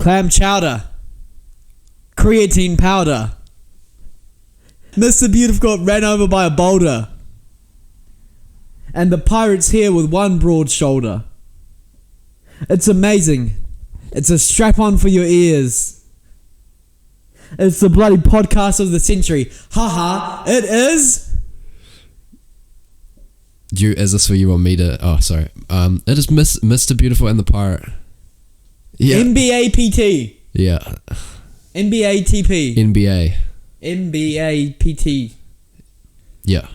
Clam chowder. Creatine powder. Mr. Beautiful got ran over by a boulder. And the pirate's here with one broad shoulder. It's amazing. It's a strap-on for your ears. It's the bloody podcast of the century. Haha, it is. Is this where you want me to... Oh, sorry. It is Mr. Beautiful and the Pirate. Yeah. MBAPT. Yeah. MBATP. NBA. MBAPT. Yeah.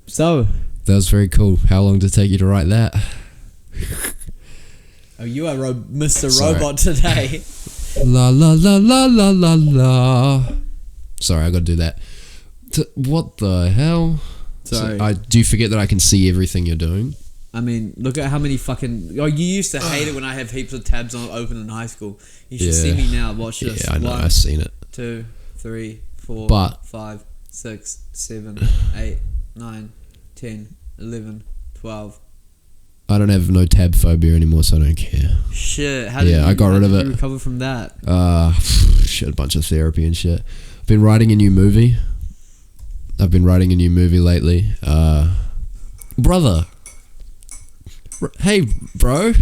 So. That was very cool. How long did it take you to write that? Oh, you are Mr. Sorry. Robot today. La la la la la la la. Sorry, I gotta do that. What the hell? Sorry. So, do you forget that I can see everything you're doing? I mean, look at how many fucking... Oh, you used to hate it when I have heaps of tabs on open in high school. You should see me now. Watch this. Yeah, I know. 1, I've seen it. 2, 3, 4, But 5, 6, 7, 8, 9, 10, 11, 12. I don't have no tab phobia anymore, so I don't care. Shit. I got rid of it. You recover from that? Shit, a bunch of therapy and shit. I've been writing a new movie. Lately. Brother. Hey, bro.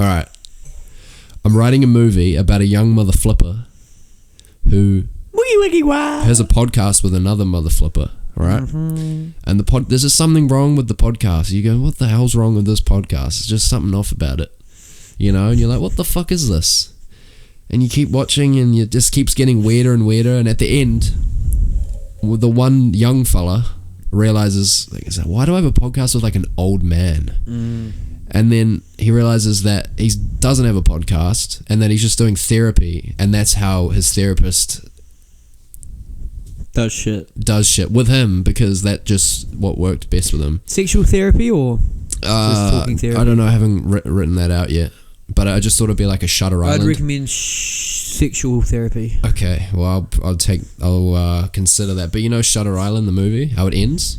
Alright. I'm writing a movie about a young mother flipper who has a podcast with another mother flipper, right? Mm-hmm. And there's just something wrong with the podcast. You go, what the hell's wrong with this podcast? It's just something off about it. You know, and you're like, what the fuck is this? And you keep watching and it just keeps getting weirder and weirder, and at the end, with the one young fella realizes, like, why do I have a podcast with like an old man? And then he realizes that he doesn't have a podcast and that he's just doing therapy, and that's how his therapist does shit with him, because that's just what worked best with him. Sexual therapy or just talking therapy? I don't know. I haven't written that out yet, but I just thought it'd be like a Shutter Island. I'd recommend sexual therapy. Okay, well I'll consider that. But you know Shutter Island, the movie, how it ends?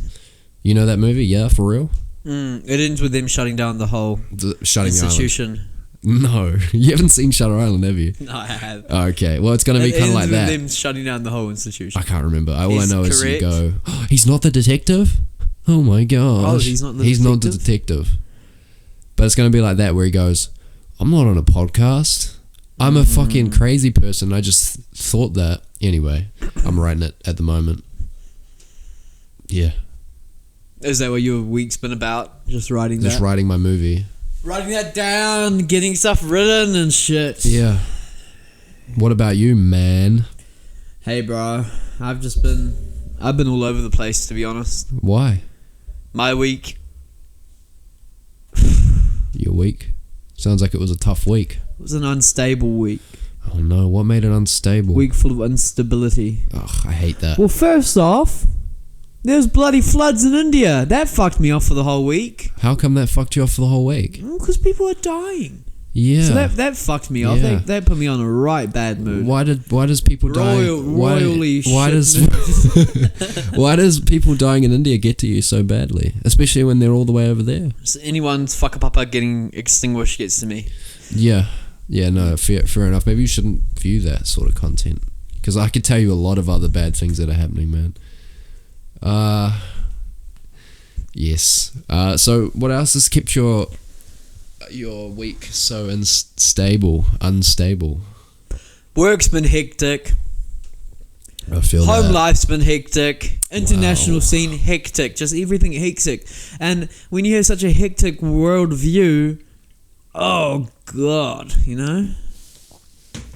You know that movie? Yeah, for real? It ends with them shutting down the whole institution. No, you haven't seen Shutter Island, have you? No, I have. Okay, well it's going to be kind of like that. Them shutting down the whole institution. I can't remember. All I know is you go, oh, he's not the detective? Oh my gosh. Oh, he's not the detective. But it's going to be like that, where he goes, I'm not on a podcast. I'm a fucking crazy person. I just thought that. Anyway, I'm writing it at the moment. Yeah. Is that what your week's been about? Just writing my movie. Writing that down, getting stuff written and shit. Yeah. What about you, man? Hey, bro. I've been all over the place, to be honest. Why? My week. Your week? Sounds like it was a tough week. It was an unstable week. Oh no, what made it unstable? Week full of instability. Ugh, I hate that. Well, first off, there's bloody floods in India. That fucked me off for the whole week. How come that fucked you off for the whole week? Because people are dying. Yeah. So that fucked me off. Yeah. They put me on a right bad mood. Why does people dying? Royally why does people dying in India get to you so badly? Especially when they're all the way over there. So anyone's fuck-a-papa getting extinguished gets to me. Yeah. Yeah, no, fair enough. Maybe you shouldn't view that sort of content, because I could tell you a lot of other bad things that are happening, man. Yes. So what else has kept your week so unstable? Work's been hectic. I feel Home life's been hectic. International scene hectic. Just everything hectic. And when you have such a hectic world view, oh god, you know?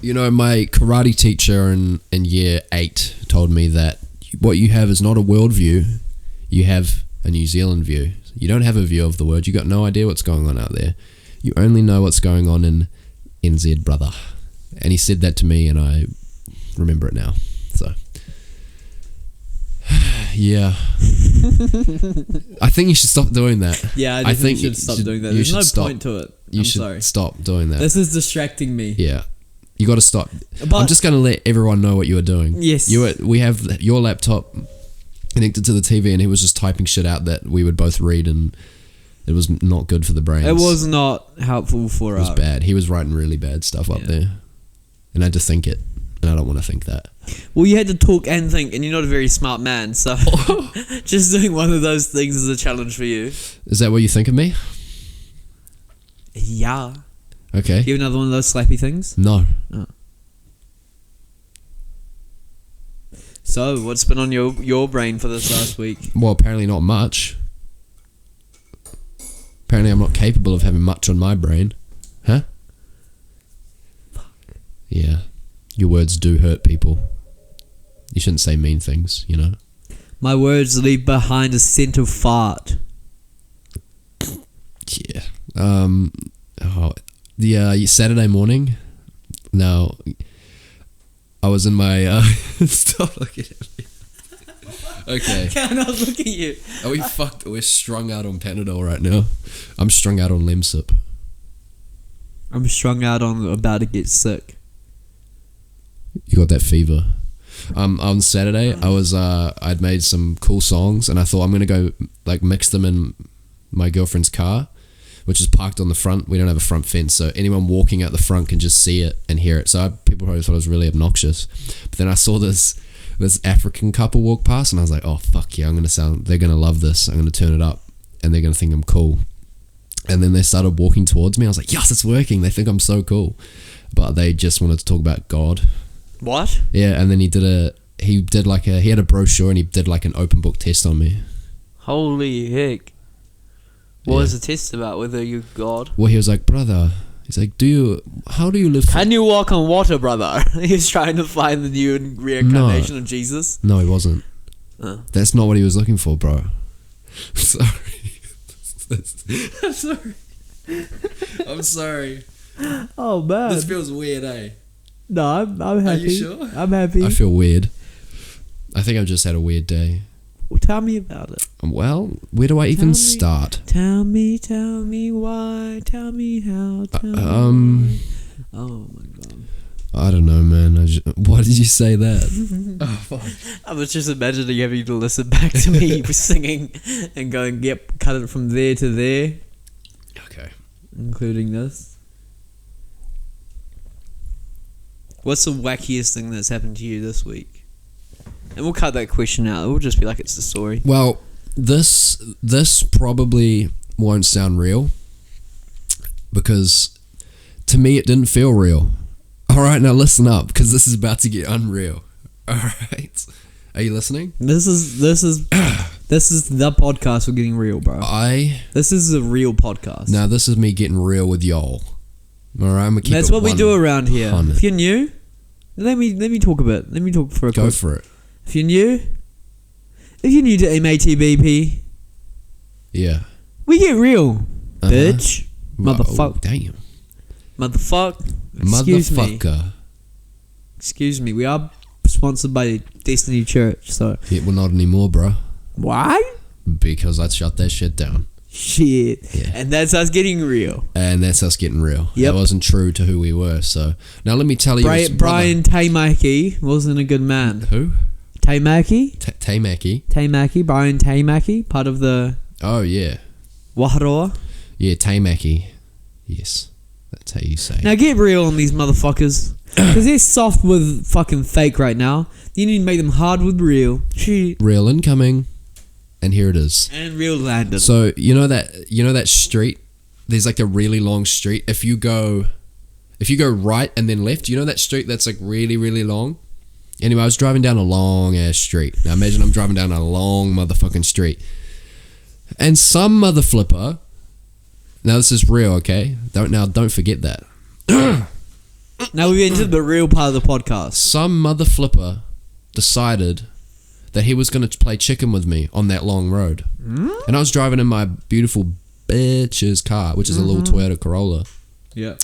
You know, my karate teacher in year 8 told me that what you have is not a world view, you have a New Zealand view. You don't have a view of the world. You got no idea what's going on out there. You only know what's going on in NZ, brother. And he said that to me, and I remember it now. So, yeah. I think you should stop doing that. Yeah, I think you should stop doing that. There's no point to it. I'm sorry. Stop doing that. This is distracting me. Yeah. You got to stop. But I'm just going to let everyone know what you are doing. Yes. We have your laptop connected to the TV, and he was just typing shit out that we would both read, and It was not good for the brains. It was not helpful for us. It was bad. He was writing really bad stuff up there. And I had to think it. And I don't want to think that. Well, you had to talk and think, and you're not a very smart man, so just doing one of those things is a challenge for you. Is that what you think of me? Yeah. Okay. You have another one of those slappy things? No. Oh. So, what's been on your brain for this last week? Well, apparently not much. Apparently I'm not capable of having much on my brain. Huh? Fuck. Yeah. Your words do hurt people. You shouldn't say mean things, you know? My words leave behind a scent of fart. Yeah. Saturday morning. Now, I was in my stop looking at me. Okay. Can I look at you? Are we fucked? We're strung out on Panadol right now. I'm strung out on Lemsip. I'm strung out on about to get sick. You got that fever. On Saturday, I'd made some cool songs, and I thought I'm gonna go like mix them in my girlfriend's car, which is parked on the front. We don't have a front fence, so anyone walking out the front can just see it and hear it. So people probably thought it was really obnoxious. But then I saw this African couple walk past, and I was like, oh fuck yeah, they're gonna love this. I'm gonna turn it up, and they're gonna think I'm cool. And then they started walking towards me. I was like, yes, it's working. They think I'm so cool. But they just wanted to talk about God. What? Yeah, and then he had a brochure, and he did like an open book test on me. Holy heck. What was the test about? Whether you're God? Well, he was like, brother, he's like, how do you live? Can you walk on water, brother? He was trying to find the new reincarnation of Jesus. No, he wasn't. That's not what he was looking for, bro. Sorry. I'm sorry. Oh man, this feels weird, eh? No, I'm happy. Are you sure? I'm happy. I feel weird. I think I've just had a weird day. Well, tell me about it. Well, where do I even start? Tell me why. Tell me how. Tell me why. Oh my god. I don't know, man. Why did you say that? Oh, fuck. I was just imagining having to listen back to me singing and going, yep, cut it from there to there. Okay. Including this. What's the wackiest thing that's happened to you this week? And we'll cut that question out. It will just be like it's the story. Well, this probably won't sound real because to me it didn't feel real. All right, now listen up because this is about to get unreal. All right, are you listening? This is the podcast for getting real, bro. This is a real podcast. Now this is me getting real with y'all. All right, I'm gonna keep That's it what we do around here. 100. If you're new, let me talk a bit. Let me talk for a Go for it. If you're new to MBATP, yeah, we get real, bitch. Motherfucker. Damn. Excuse me. We are sponsored by Destiny Church, so yeah, well, not anymore, bro. Why? Because I shut that shit down. Shit. Yeah. And that's us getting real. And that's us getting real. Yep. That wasn't true to who we were. So now let me tell you, Brian Taimaki wasn't a good man. Who? Taimaki. Taimaki. Brian Taimaki, part of the. Oh yeah. Waharoa. Yeah, Taimaki. Yes, that's how you say. Now get real on these motherfuckers, because they're soft with fucking fake right now. You need to make them hard with real. Shit. Real incoming. And here it is. And real landed. So you know that street? There's like a really long street. If you go right and then left, you know that street that's like really, really long? Anyway, I was driving down a long ass street. Now imagine I'm driving down a long motherfucking street. And some mother flipper. Now this is real, okay? Don't forget that. Now we've entered the real part of the podcast. Some mother flipper decided that he was going to play chicken with me on that long road. And I was driving in my beautiful bitch's car, which is a little Toyota Corolla. Yeah.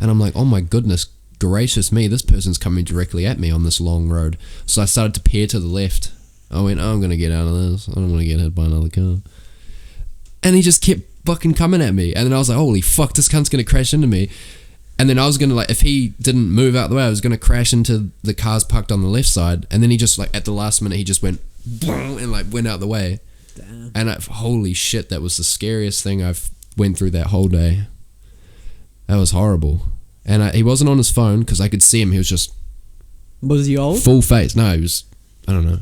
And I'm like, oh my goodness gracious me, this person's coming directly at me on this long road. So I started to peer to the left. I went, I'm going to get out of this. I don't want to get hit by another car. And he just kept fucking coming at me. And then I was like, holy fuck, this cunt's going to crash into me. And then I was going to, like, if he didn't move out the way, I was going to crash into the cars parked on the left side. And then he just, like, at the last minute, he just went, and, like, went out the way. Damn. And holy shit, that was the scariest thing I've went through that whole day. That was horrible. And he wasn't on his phone because I could see him. He was just... Was he old? Full face. No, he was... I don't know.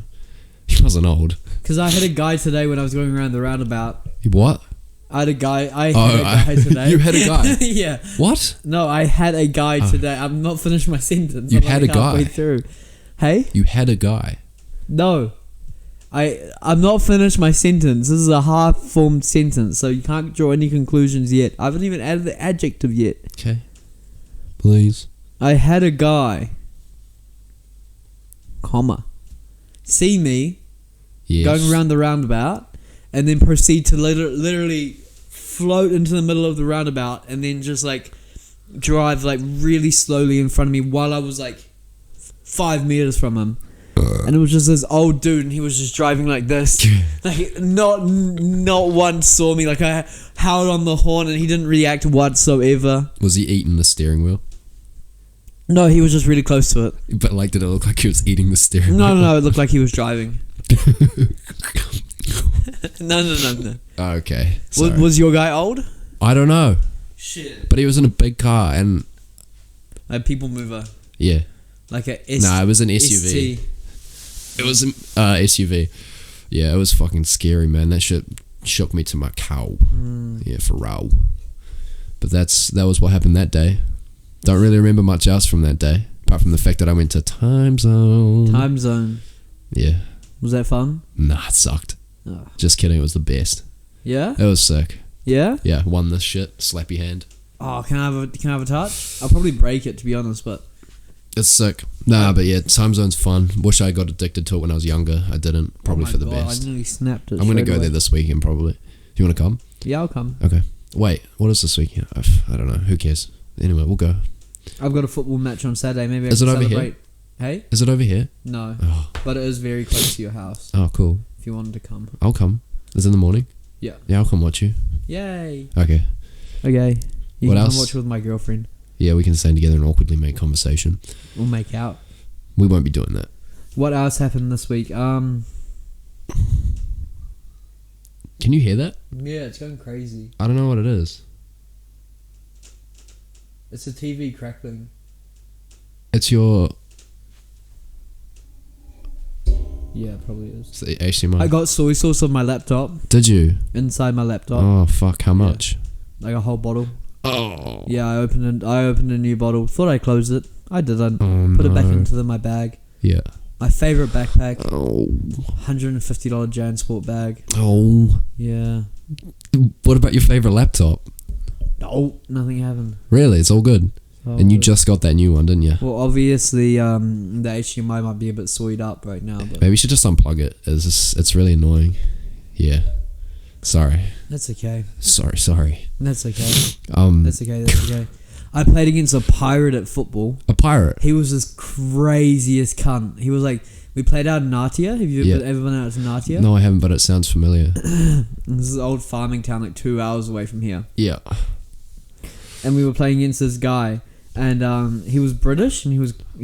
He wasn't old. Because I had a guy today when I was going around the roundabout. What? I had a guy today. You had a guy? Yeah. What? No, I had a guy today. I'm not finished my sentence. You I'm had like a guy? halfway through. Hey? You had a guy? No. I'm not finished my sentence. This is a half-formed sentence, so you can't draw any conclusions yet. I haven't even added the adjective yet. Okay. Please. I had a guy, comma, see me Yes. going around the roundabout and then proceed to literally float into the middle of the roundabout and then just like drive like really slowly in front of me while I was like 5 meters from him. And it was just this old dude and he was just driving like this. Like not once saw me. Like I howled on the horn and he didn't react whatsoever. Was he eating the steering wheel? No, he was just really close to it. But like, did it look like he was eating the steering wheel? No, it looked like he was driving. No. Okay. Sorry. Was your guy old? I don't know. Shit. But he was in a big car and... A people mover. Yeah. Like a No, it was an SUV. ST. It was an SUV. Yeah, it was fucking scary, man. That shit shook me to my cow. Yeah, for real. But that was what happened that day. Don't really remember much else from that day, apart from the fact that I went to Time Zone. Time Zone. Yeah. Was that fun? Nah, it sucked. Oh. Just kidding, it was the best. Yeah? It was sick. Yeah? Yeah, won this shit. Slappy hand. Oh, can I have a touch? I'll probably break it, to be honest, but... It's sick. Nah, but yeah, Time Zone's fun. Wish I got addicted to it when I was younger. I didn't. Probably oh my for the God, best. I nearly snapped it. I'm going to straight go away. there this weekend, probably. Do you want to come? Yeah, I'll come. Okay. Wait, what is this weekend? I don't know. Who cares? Anyway, we'll go. I've got a football match on Saturday. Maybe I Is can it over here? celebrate. Hey? Is it over here? No. Oh, But it is very close to your house, oh cool. if you wanted to come. I'll come. Is it in the morning? Yeah. Yeah, I'll come watch you. Yay. Okay. Okay. You What can else? come watch with my girlfriend. Yeah, we can stand together and awkwardly make conversation. We'll make out. We won't be doing that. What else happened this week? Can you hear that? Yeah, it's going crazy. I don't know what it is. It's a TV crackling. It's your... Yeah, it probably is. It's the HDMI. I got soy sauce on my laptop, Did you? inside my laptop, Oh, fuck. How much? like a whole bottle. Oh. Yeah, I opened a new bottle. Thought I closed it. I didn't. Oh, Put it back no. into my bag. Yeah. My favorite backpack, Oh. $150 JanSport bag. Oh. Yeah. What about your favourite laptop? No, nothing happened. Really? It's all good? Oh, And you just got that new one, didn't you? Well, obviously, the HDMI might be a bit soyed up right now, but Maybe you should just unplug it. It's really annoying. Yeah. Sorry. that's okay. Sorry. That's okay. That's That's okay. I played against a pirate at football. a pirate. He was this craziest cunt. He was like, we played out in Natia. Have you Yeah. ever been out to Natia? No, I haven't, but it sounds familiar. This is an old farming town, like 2 hours away from here. Yeah. And we were playing against this guy, and he was British, and he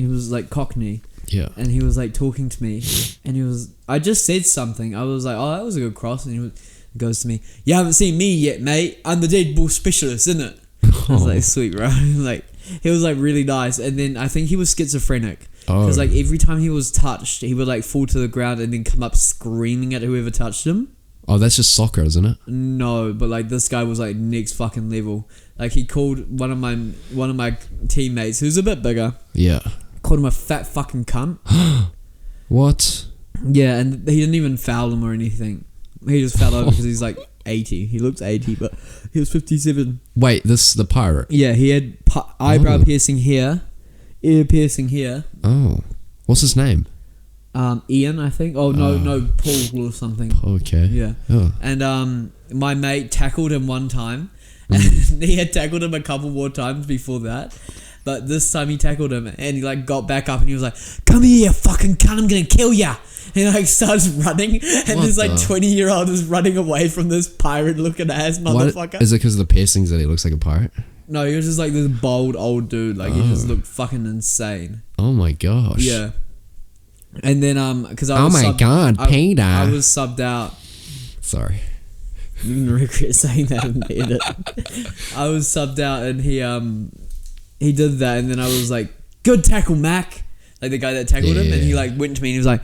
was like Cockney, Yeah. and he was like talking to me, and I just said something. I was like, oh, that was a good cross, and he goes to me, you haven't seen me yet, mate. I'm the dead ball specialist, isn't it? I was like, sweet, bro. Like, he was like really nice, and then I think he was schizophrenic. Because like every time he was touched, he would like fall to the ground and then come up screaming at whoever touched him. Oh, that's just soccer, isn't it? No, but like this guy was like next fucking level. Like he called one of my teammates who's a bit bigger. Yeah. Called him a fat fucking cunt. What? Yeah, and he didn't even foul him or anything. He just fell over because he's like 80. He looks 80, but he was 57. Wait, the pirate. Yeah, he had eyebrow piercing here, ear piercing here. Oh. What's his name? Ian, I think. Oh no, Paul or something. Okay. Yeah. Oh. And my mate tackled him one time, and he had tackled him a couple more times before that. But this time he tackled him, and he like got back up, and he was like, "Come here, you fucking cunt! I'm gonna kill ya!" And he like starts running, and What this like the- 20-year-old is running away from this pirate-looking ass motherfucker. What? Is it because of the piercings that he looks like a pirate? No, he was just like this bold old dude. Like he just looked fucking insane. Oh my gosh. Yeah. And then because I Oh was my God, Peter. I was subbed out. Sorry. You're gonna regret saying that in the edit. I was subbed out and he did that, and then I was like, "Good tackle, Mac." Like the guy that tackled him, and he like went to me and he was like,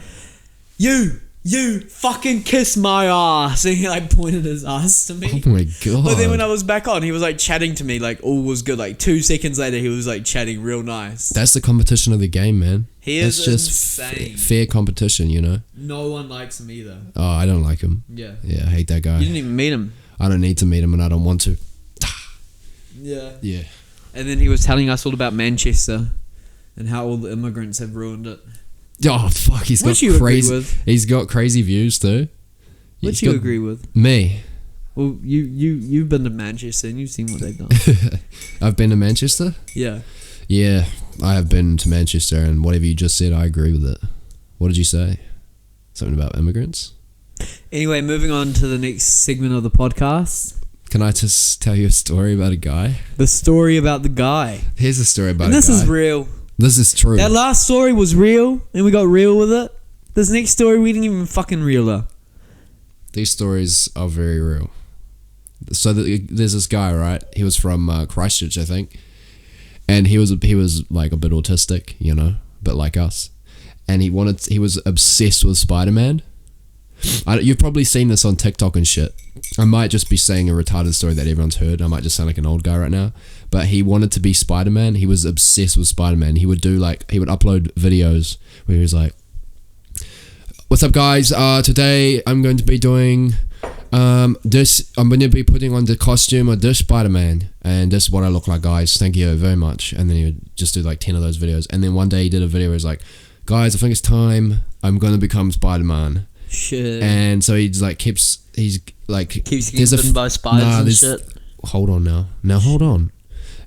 You fucking kiss my ass, and he like pointed his ass to me. Oh my god. But then when I was back on, he was like chatting to me, like all was good. Like 2 seconds later, he was like chatting real nice. That's the competition of the game, man. That's just insane. Fair competition, you know. No one likes him either. Oh, I don't like him. Yeah, I hate that guy. you didn't even meet him. I don't need to meet him, and I don't want to. Yeah. And then he was telling us all about Manchester and how all the immigrants have ruined it. Oh fuck, he's got crazy. He's got crazy views too. What you agree with? Me. Well, you've been to Manchester and you've seen what they've done. I've been to Manchester. Yeah. Yeah, I have been to Manchester, and whatever you just said, I agree with it. What did you say? Something about immigrants? Anyway, moving on to the next segment of the podcast. Can I just tell you a story about a guy? The story about the guy. Here's a story about and a guy. This is real. This is true. That last story was real, and we got real with it. This next story, we didn't even fucking realer. These stories are very real. So there's this guy, right? He was from Christchurch, I think, and he was like a bit autistic, you know, a bit like us, and he was obsessed with Spider-Man. You've probably seen this on TikTok and shit. I might just be saying a retarded story that everyone's heard. I might just sound like an old guy right now. But he wanted to be Spider-Man. He was obsessed with Spider-Man. He would upload videos where he was like, "What's up, guys? Today I'm going to be doing this. I'm going to be putting on the costume of this Spider-Man, and this is what I look like, guys. Thank you very much." And then he would just do like 10 of those videos. And then one day he did a video where he was like, "Guys, I think it's time. I'm going to become Spider-Man." Shit. And so keeps getting bitten by spiders and shit. Hold on now. Now hold on.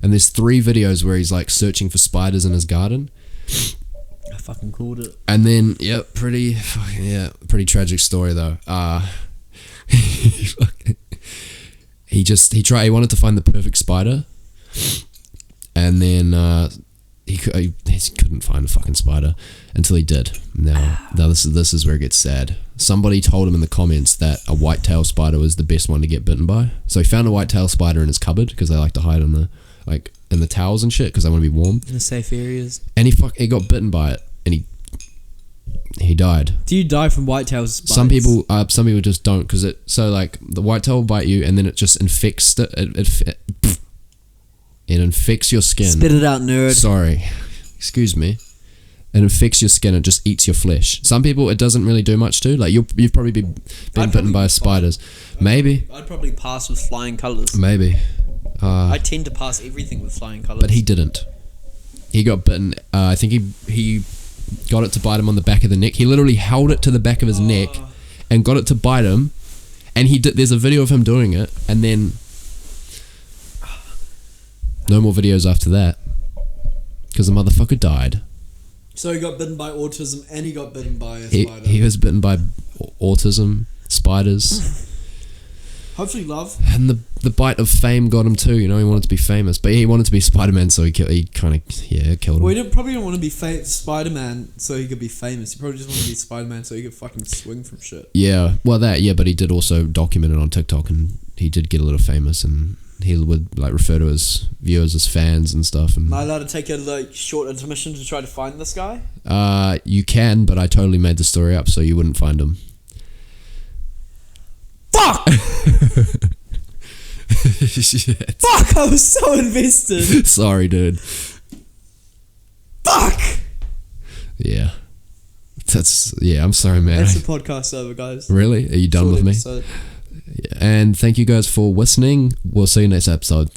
And there's 3 videos where he's like searching for spiders in his garden. I fucking called it. And then pretty tragic story though. He wanted to find the perfect spider, and then he couldn't find a fucking spider until he did. Now this is where it gets sad. Somebody told him in the comments that a white-tailed spider was the best one to get bitten by. So he found a white-tailed spider in his cupboard because they like to hide in the towels and shit because they want to be warm in the safe areas. And he got bitten by it, and he died. Do you die from white-tailed spiders? Some people just don't, because the white-tail will bite you and then it just infects it infects your skin. Spit it out, nerd. Sorry, excuse me. It infects your skin and just eats your flesh. Some people it doesn't really do much to. Like you've probably been bitten by spiders. Maybe. I'd probably pass with flying colours. Maybe. I tend to pass everything with flying colours. But he didn't. He got bitten. I think he got it to bite him on the back of the neck. He literally held it to the back of his neck and got it to bite him. And there's a video of him doing it, and then no more videos after that because the motherfucker died. So he got bitten by autism, and he got bitten by a spider. He was bitten by autism, spiders. Hopefully love. And the bite of fame got him too, you know. He wanted to be famous, but he wanted to be Spider-Man, so he killed him. Well, he probably didn't want to be Spider-Man so he could be famous. He probably just wanted to be Spider-Man so he could fucking swing from shit. Yeah, well but he did also document it on TikTok, and he did get a little famous, and he would like refer to his viewers as fans and stuff. And am I allowed to take a short intermission to try to find this guy? You can, but I totally made the story up so you wouldn't find him. Fuck! Shit. Fuck! I was so invested. Sorry, dude. Fuck! Yeah. I'm sorry, man. That's the podcast over, guys. Really? Are you done with me? Yeah. And thank you guys for listening. We'll see you next episode.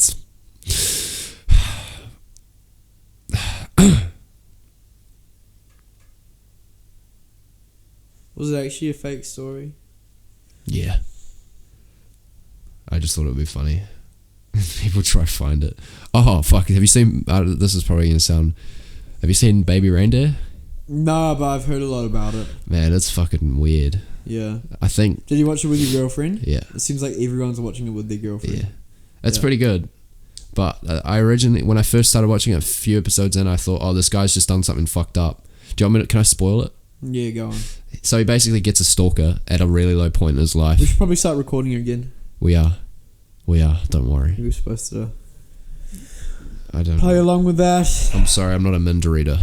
Was it actually a fake story? Yeah. I just thought it would be funny. People try to find it. Oh, fuck. Have you seen... this is probably going to sound... Have you seen Baby Reindeer? Nah, but I've heard a lot about it. Man, it's fucking weird. Yeah. I think... Did you watch it with your girlfriend? Yeah. It seems like everyone's watching it with their girlfriend. Yeah. It's pretty good. But I originally... When I first started watching it, a few episodes in, I thought, oh, this guy's just done something fucked up. Do you want me to... Can I spoil it? Yeah, go on. So he basically gets a stalker at a really low point in his life. We should probably start recording again. We are. Don't worry. We were supposed to I don't play know. along with that. I'm sorry, I'm not a Minda reader.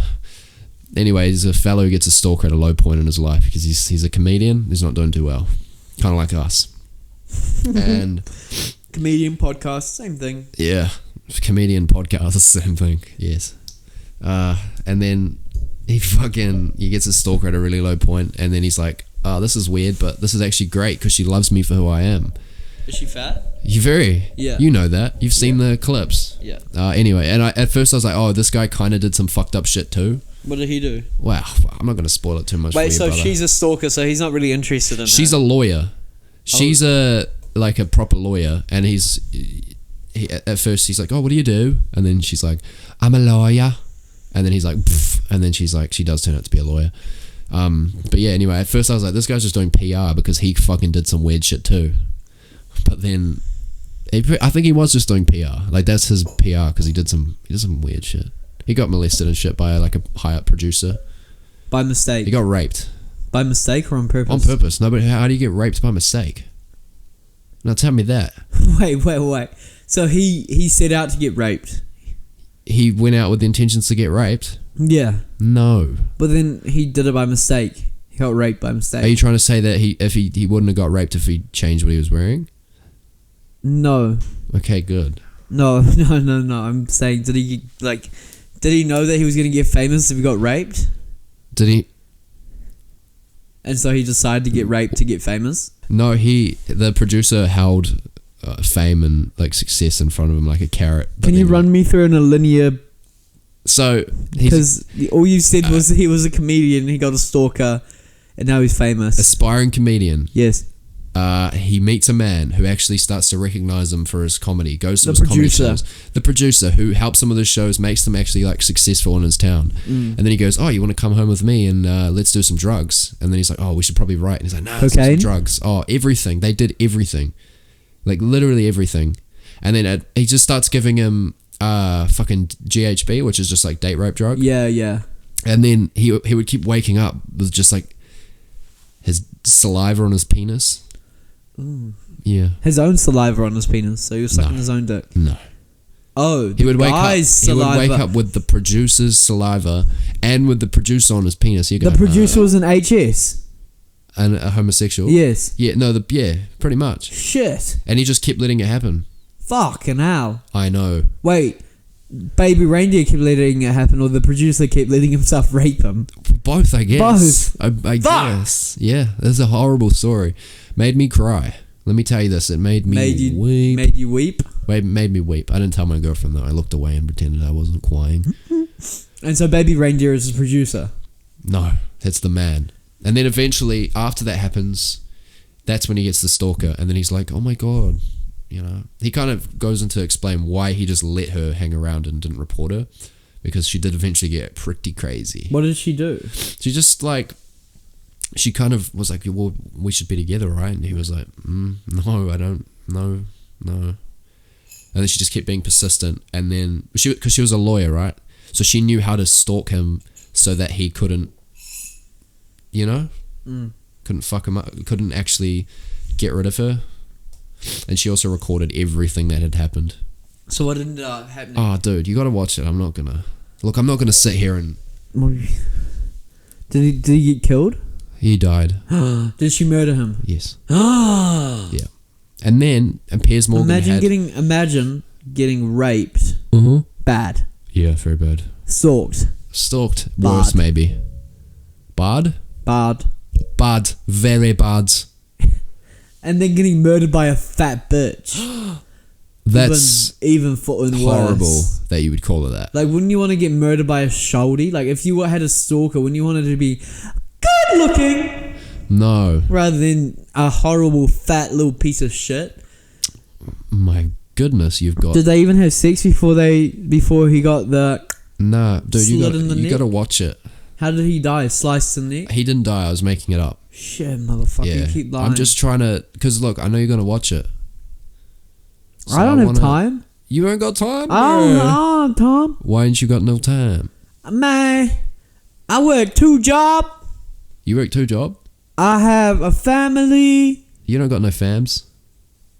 Anyway, he's a fellow who gets a stalker at a low point in his life because he's a comedian. He's not doing too well. Kind of like us. And Comedian podcast, same thing. yeah, comedian podcast, same thing. Yes. And then he gets a stalker at a really low point, and then he's like, "Oh, this is weird, but this is actually great because she loves me for who I am." Is she fat? Yeah. You know that. You've seen the clips. Yeah. Anyway, and at first I was like, "Oh, this guy kind of did some fucked up shit too." What did he do? Wow, I'm not going to spoil it too much. Wait, for you, so brother. she's a stalker, so he's not really interested in She's her. a lawyer. She's a proper lawyer, and he at first he's like, "Oh, what do you do?" And then she's like, "I'm a lawyer." And then he's like, "Pfft." And then she's like, she does turn out to be a lawyer. But yeah, anyway, at first I was like, this guy's just doing PR because he fucking did some weird shit too. But then I think he was just doing PR. Like that's his PR because he did some weird shit. He got molested and shit by like a high up producer. By mistake. He got raped. By mistake or on purpose? On purpose. No, but how do you get raped by mistake? Now tell me that. Wait. So he set out to get raped. He went out with the intentions to get raped? Yeah. No. But then he did it by mistake. He got raped by mistake. Are you trying to say that he wouldn't have got raped if he changed what he was wearing? No. Okay, good. No. I'm saying, did he know that he was going to get famous if he got raped? Did he? And so he decided to get raped to get famous? No, the producer held fame and like success in front of him like a carrot. Can you run me through in a linear? So because all you said was he was a comedian, he got a stalker, and now he's famous. Aspiring comedian. Yes. He meets a man who actually starts to recognize him for his comedy. Goes to The his comedy producer. shows. The producer who helps him with his shows, makes them actually like successful in his town. And then he goes, "Oh, you want to come home with me and let's do some drugs?" And then he's like, "Oh, we should probably write." And he's like, "No, let's do some Cocaine? drugs." Oh, everything. They did everything, like literally everything. And then he just starts giving him fucking GHB, which is just like date rape drug. Yeah. And then he would keep waking up with just like his saliva on his penis. Ooh. Yeah. His own saliva on his penis, so he was sucking his own dick. No. Oh, He would wake up. saliva. He would wake up with the producer's saliva and with the producer on his penis. You go, The producer was an HS. and a homosexual. Yes. Yeah. No. Pretty much. Shit. And he just kept letting it happen. Fucking hell. I know. Wait. Baby Reindeer kept letting it happen, or the producer kept letting himself rape him? Both, I guess. Both. I guess. Yeah. That's a horrible story. Made me cry. Let me tell you this. It made me weep. Made you weep? Made me weep. I didn't tell my girlfriend though. I looked away and pretended I wasn't crying. And so Baby Reindeer is the producer? No, that's the man. And then eventually, after that happens, that's when he gets the stalker. And then he's like, "Oh my God." You know, he kind of goes into explain why he just let her hang around and didn't report her, because she did eventually get pretty crazy. What did she do? She just like, she kind of was like, "Well, we should be together, right?" And he was like, "No, I don't. No." And then she just kept being persistent. And then because she was a lawyer, right? So she knew how to stalk him so that he couldn't, couldn't fuck him up, couldn't actually get rid of her. And she also recorded everything that had happened. So what ended up happening? Oh, dude, you got to watch it. I'm not gonna sit here and. Did he get killed? He died. Did she murder him? Yes. Yeah. And then Piers Morgan Imagine getting raped. Mm-hmm. Bad. Yeah, very bad. Stalked. Worse maybe. Bad. Very bad. And then getting murdered by a fat bitch. That's even worse. horrible that you would call it that. Like, wouldn't you want to get murdered by a sholdy? Like, if you had a stalker, wouldn't you want it to be good looking? No. Rather than a horrible fat little piece of shit. My goodness, you've got. Did they even have sex before he got the? Nah, dude, you got to neck? watch it. How did he die? Sliced in the neck? He didn't die. I was making it up. Shit, motherfucker! Yeah. You keep lying. I'm just trying to, because look, I know you're gonna watch it. So I don't have time. You ain't got time? I don't have time. Why ain't you got no time? Man, I work 2 jobs. You work 2 jobs? I have a family. You don't got no fams?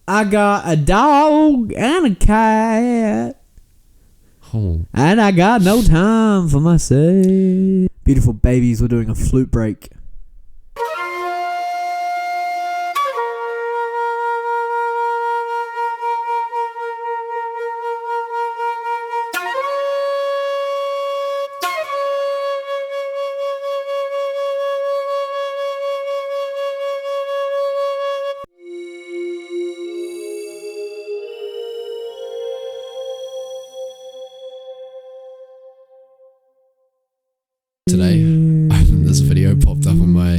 I got a dog and a cat. Oh. And I got no time for myself. Beautiful babies, we're doing a flute break. Today, this video popped up on my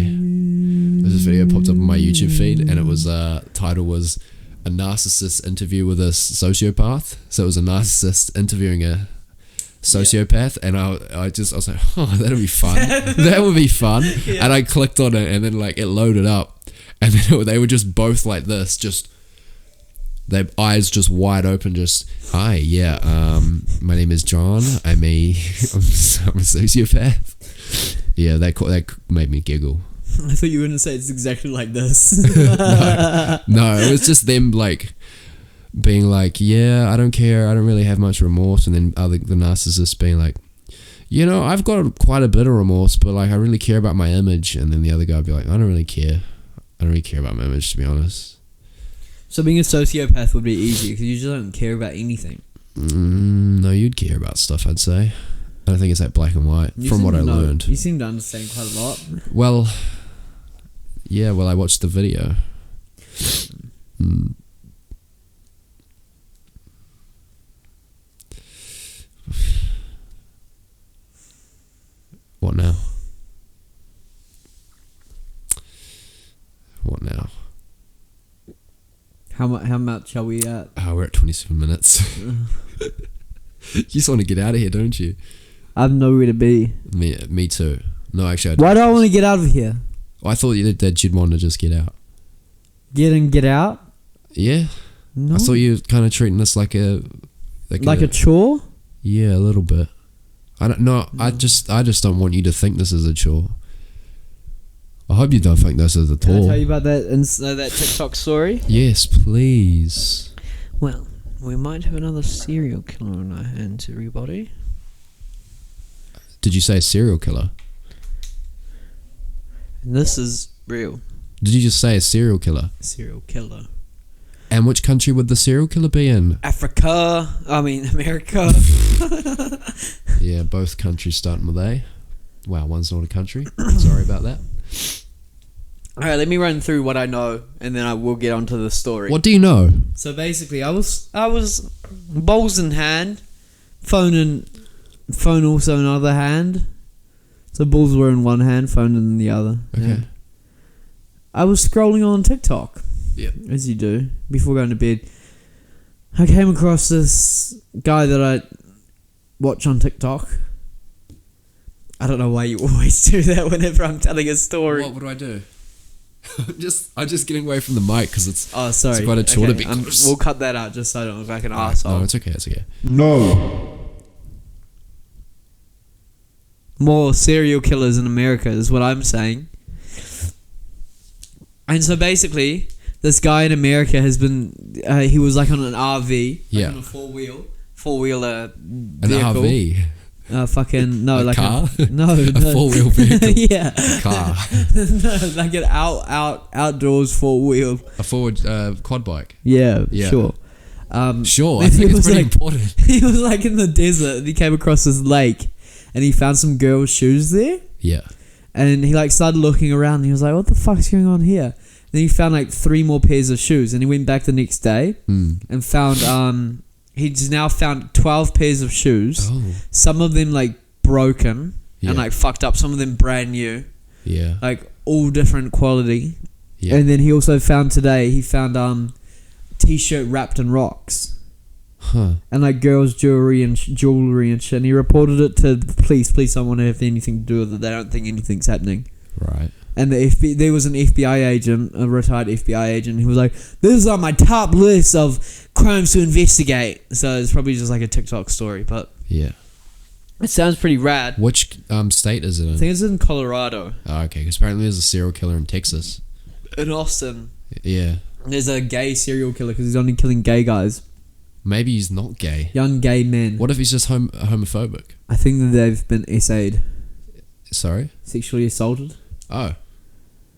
YouTube feed, and it was title was a narcissist interview with a sociopath. So it was a narcissist interviewing a sociopath, and I was like, oh, that'll be fun. That would be fun. Yeah. And I clicked on it, and then like it loaded up, and then they were just both like this, just their eyes just wide open, just hi, yeah, my name is John. I'm a sociopath. Yeah, that made me giggle. I thought you were going to say it's exactly like this. No, it was just them like being like, yeah, I don't care, I don't really have much remorse, and then the narcissist being like, you know, I've got quite a bit of remorse, but like I really care about my image, and then the other guy would be like, I don't really care about my image, to be honest. So being a sociopath would be easy because you just don't care about anything. No, you'd care about stuff, I'd say. I don't think it's that black and white, from what I learned. You seem to understand quite a lot. Well, yeah, I watched the video. What now? How much are we at? We're at 27 minutes. You just want to get out of here, don't you? I have nowhere to be. Me too. No, actually, Why do I want to get out of here? I thought that you'd want to just get out. Get out? Yeah. No. I thought you were kind of treating this like a chore? Yeah, a little bit. I don't know. No. I just don't want you to think this is a chore. I hope you don't think this is at all. Can I tell you about that TikTok story? Yes, please. Well, we might have another serial killer on our hands, everybody. Did you say serial killer? And this is real. Did you just say a serial killer? Serial killer. And which country would the serial killer be in? America. Yeah, both countries starting with A. Wow, one's not a country. Sorry about that. Alright, let me run through what I know, and then I will get onto the story. What do you know? So basically, I was bowls in hand, phone also in other hand. So balls were in one hand, phone in the other. Okay. Hand. I was scrolling on TikTok. Yep. As you do before going to bed. I came across this guy that I watch on TikTok. I don't know why you always do that whenever I'm telling a story. What do I do? I'm just getting away from the mic because it's sorry. It's quite a chore to be close. We'll cut that out just so I don't look like an arsehole. No, it's okay. No. More serial killers in America is what I'm saying. And so basically, this guy in America has been, he was like on an RV, like on a four-wheeler vehicle. An RV? No, car? No. A four-wheel vehicle? Yeah. Car. No, like an outdoors four-wheel. A forward quad bike? Yeah. Sure. Sure, I think it's pretty important. He was like in the desert and he came across this lake and he found some girls' shoes there. Yeah. And he like started looking around and he was like, what the fuck's going on here? Then he found like 3 more pairs of shoes and he went back the next day and found he's now found 12 pairs of shoes. Oh. Some of them like broken and like fucked up, some of them brand new. Yeah. Like all different quality. Yeah. And then he also found t-shirt wrapped in rocks. Huh. And like girls' jewelry and shit. And he reported it to the police. Police don't want to have anything to do with it. They don't think anything's happening. Right. And there was an FBI agent, a retired FBI agent, who was like, this is on my top list of crimes to investigate. So it's probably just like a TikTok story, but... Yeah. It sounds pretty rad. Which state is it in? I think it's in Colorado. Oh, okay, because apparently there's a serial killer in Texas. In Austin. Yeah. There's a gay serial killer because he's only killing gay guys. Maybe he's not gay. Young gay men. What if he's just homophobic? I think that they've been essayed. Sorry? Sexually assaulted. Oh.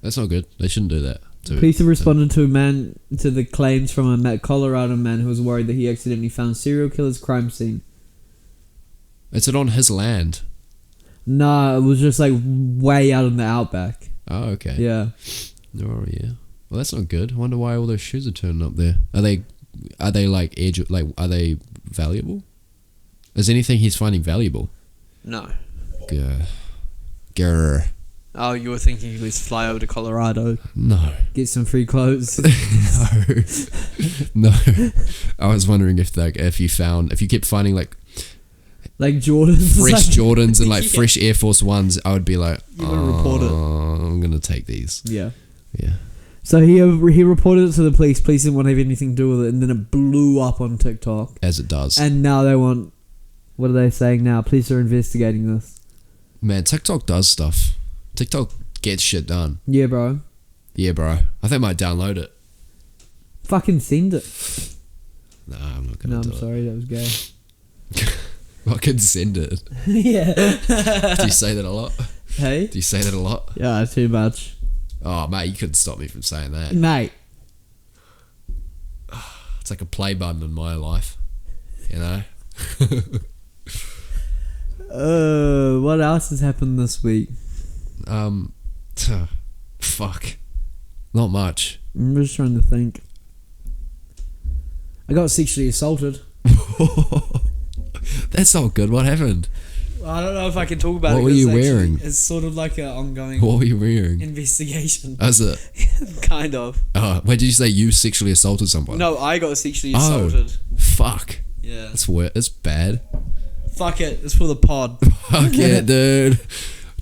That's not good. They shouldn't do that. Police have responded to the claims from a Colorado man who was worried that he accidentally found serial killer's crime scene. Is it on his land? No, it was just like way out in the outback. Oh, okay. Yeah. Oh, yeah. Well, that's not good. I wonder why all those shoes are turning up there. Are they like are they valuable? Is anything he's finding valuable? No. Grr. Oh, you were thinking he was fly over to Colorado? No. Get some free clothes? No. I was wondering if you kept finding like Jordans, fresh Jordans and like fresh Air Force Ones, I would be like, you would report it. I'm gonna take these. Yeah. Yeah. So he reported it to the police. Police didn't want to have anything to do with it, and then it blew up on TikTok. As it does. And now they want. What are they saying now? Police are investigating this. Man, TikTok does stuff. TikTok gets shit done. Yeah, bro. Yeah, bro. I think I might download it. Fucking send it. No, I'm not gonna. No, do I'm sorry, that was gay. I can send it. Yeah. Do you say that a lot? Hey? Do you say that a lot? Yeah, too much. Oh, mate, you couldn't stop me from saying that. Mate. It's like a play button in my life. You know? What else has happened this week? Fuck. Not much. I'm just trying to think. I got sexually assaulted. That's not good. What happened? I don't know if I can talk about it. What were you wearing? It's sort of like an ongoing What were you wearing? investigation. Is it? Kind of. Wait, did you say you sexually assaulted someone? No, I got sexually assaulted. Fuck. Yeah. That's weird. That's bad. Fuck it. It's for the pod. Fuck it, dude.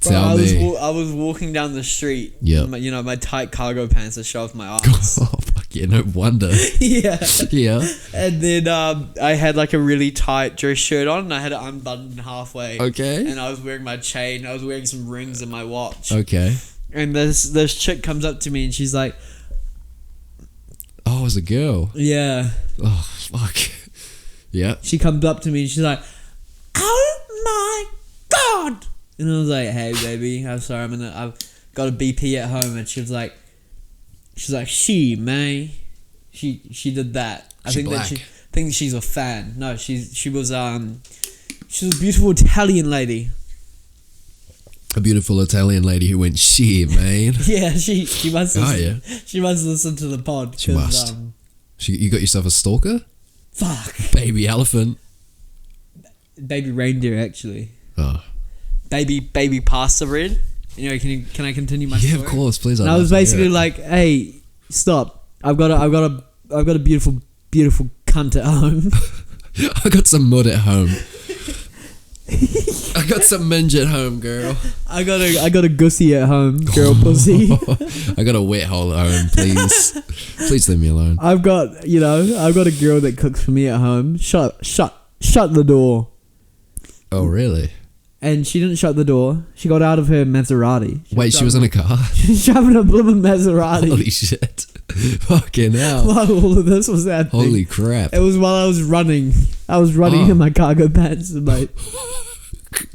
Tell me. I was walking down the street. Yeah. My tight cargo pants that show off my arms. Oh, fuck yeah. No wonder. Yeah. Yeah. And then I had like a really tight dress shirt on and I had it unbuttoned halfway. Okay. And I was wearing my chain. I was wearing some rings in my watch. Okay. And this chick comes up to me and she's like, oh, it was a girl. yeah. Oh, fuck. Yeah. She comes up to me and she's like, oh my God. And I was like, hey baby, I'm sorry, I've got a BP at home. And she's like, she did that. I think black? that she thinks she's a fan. No, she was a beautiful Italian lady. A beautiful Italian lady who went, shit, man. Yeah, she must. Listen, Oh, yeah. She must listen to the pod. She must. You got yourself a stalker? Fuck. Baby elephant. Baby reindeer, actually. Oh. Baby pasta bread. Anyway, can I continue my story? Yeah, of course, please. And I was basically like, hey, stop. I've got a beautiful cunt at home. I got some mud at home. I got some minge at home, girl. I got a gussy at home, girl pussy. I got a wet hole at home, please. Please leave me alone. I've got a girl that cooks for me at home. Shut the door. Oh, really? And she didn't shut the door. She got out of her Maserati. Wait, she was in a car? She was driving a blooming Maserati. Holy shit. Fucking hell. While all of this was happening. Holy crap. It was while I was running. I was running in my cargo pants, mate.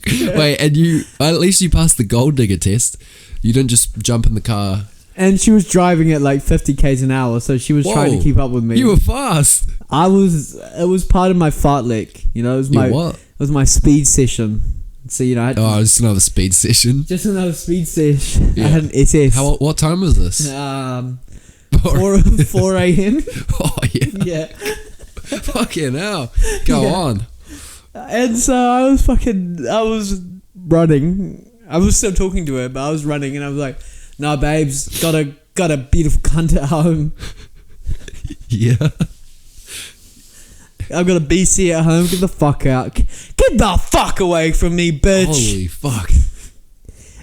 Wait, and at least you passed the gold digger test. You didn't just jump in the car. And she was driving at like 50 k's an hour, so she was trying to keep up with me. You were fast. It was part of my fartlek, It was what? It was my speed session. So I had just another speed session. just another speed session. Yeah. I had an SS. What time was this? 4 a.m. Oh yeah. Yeah. Fucking hell. Go on. And so I was running. I was still talking to her, but I was running and I was like, nah, babes, got a beautiful cunt at home. Yeah. I've got a BC at home. Get the fuck out. Get the fuck away from me, bitch. Holy fuck.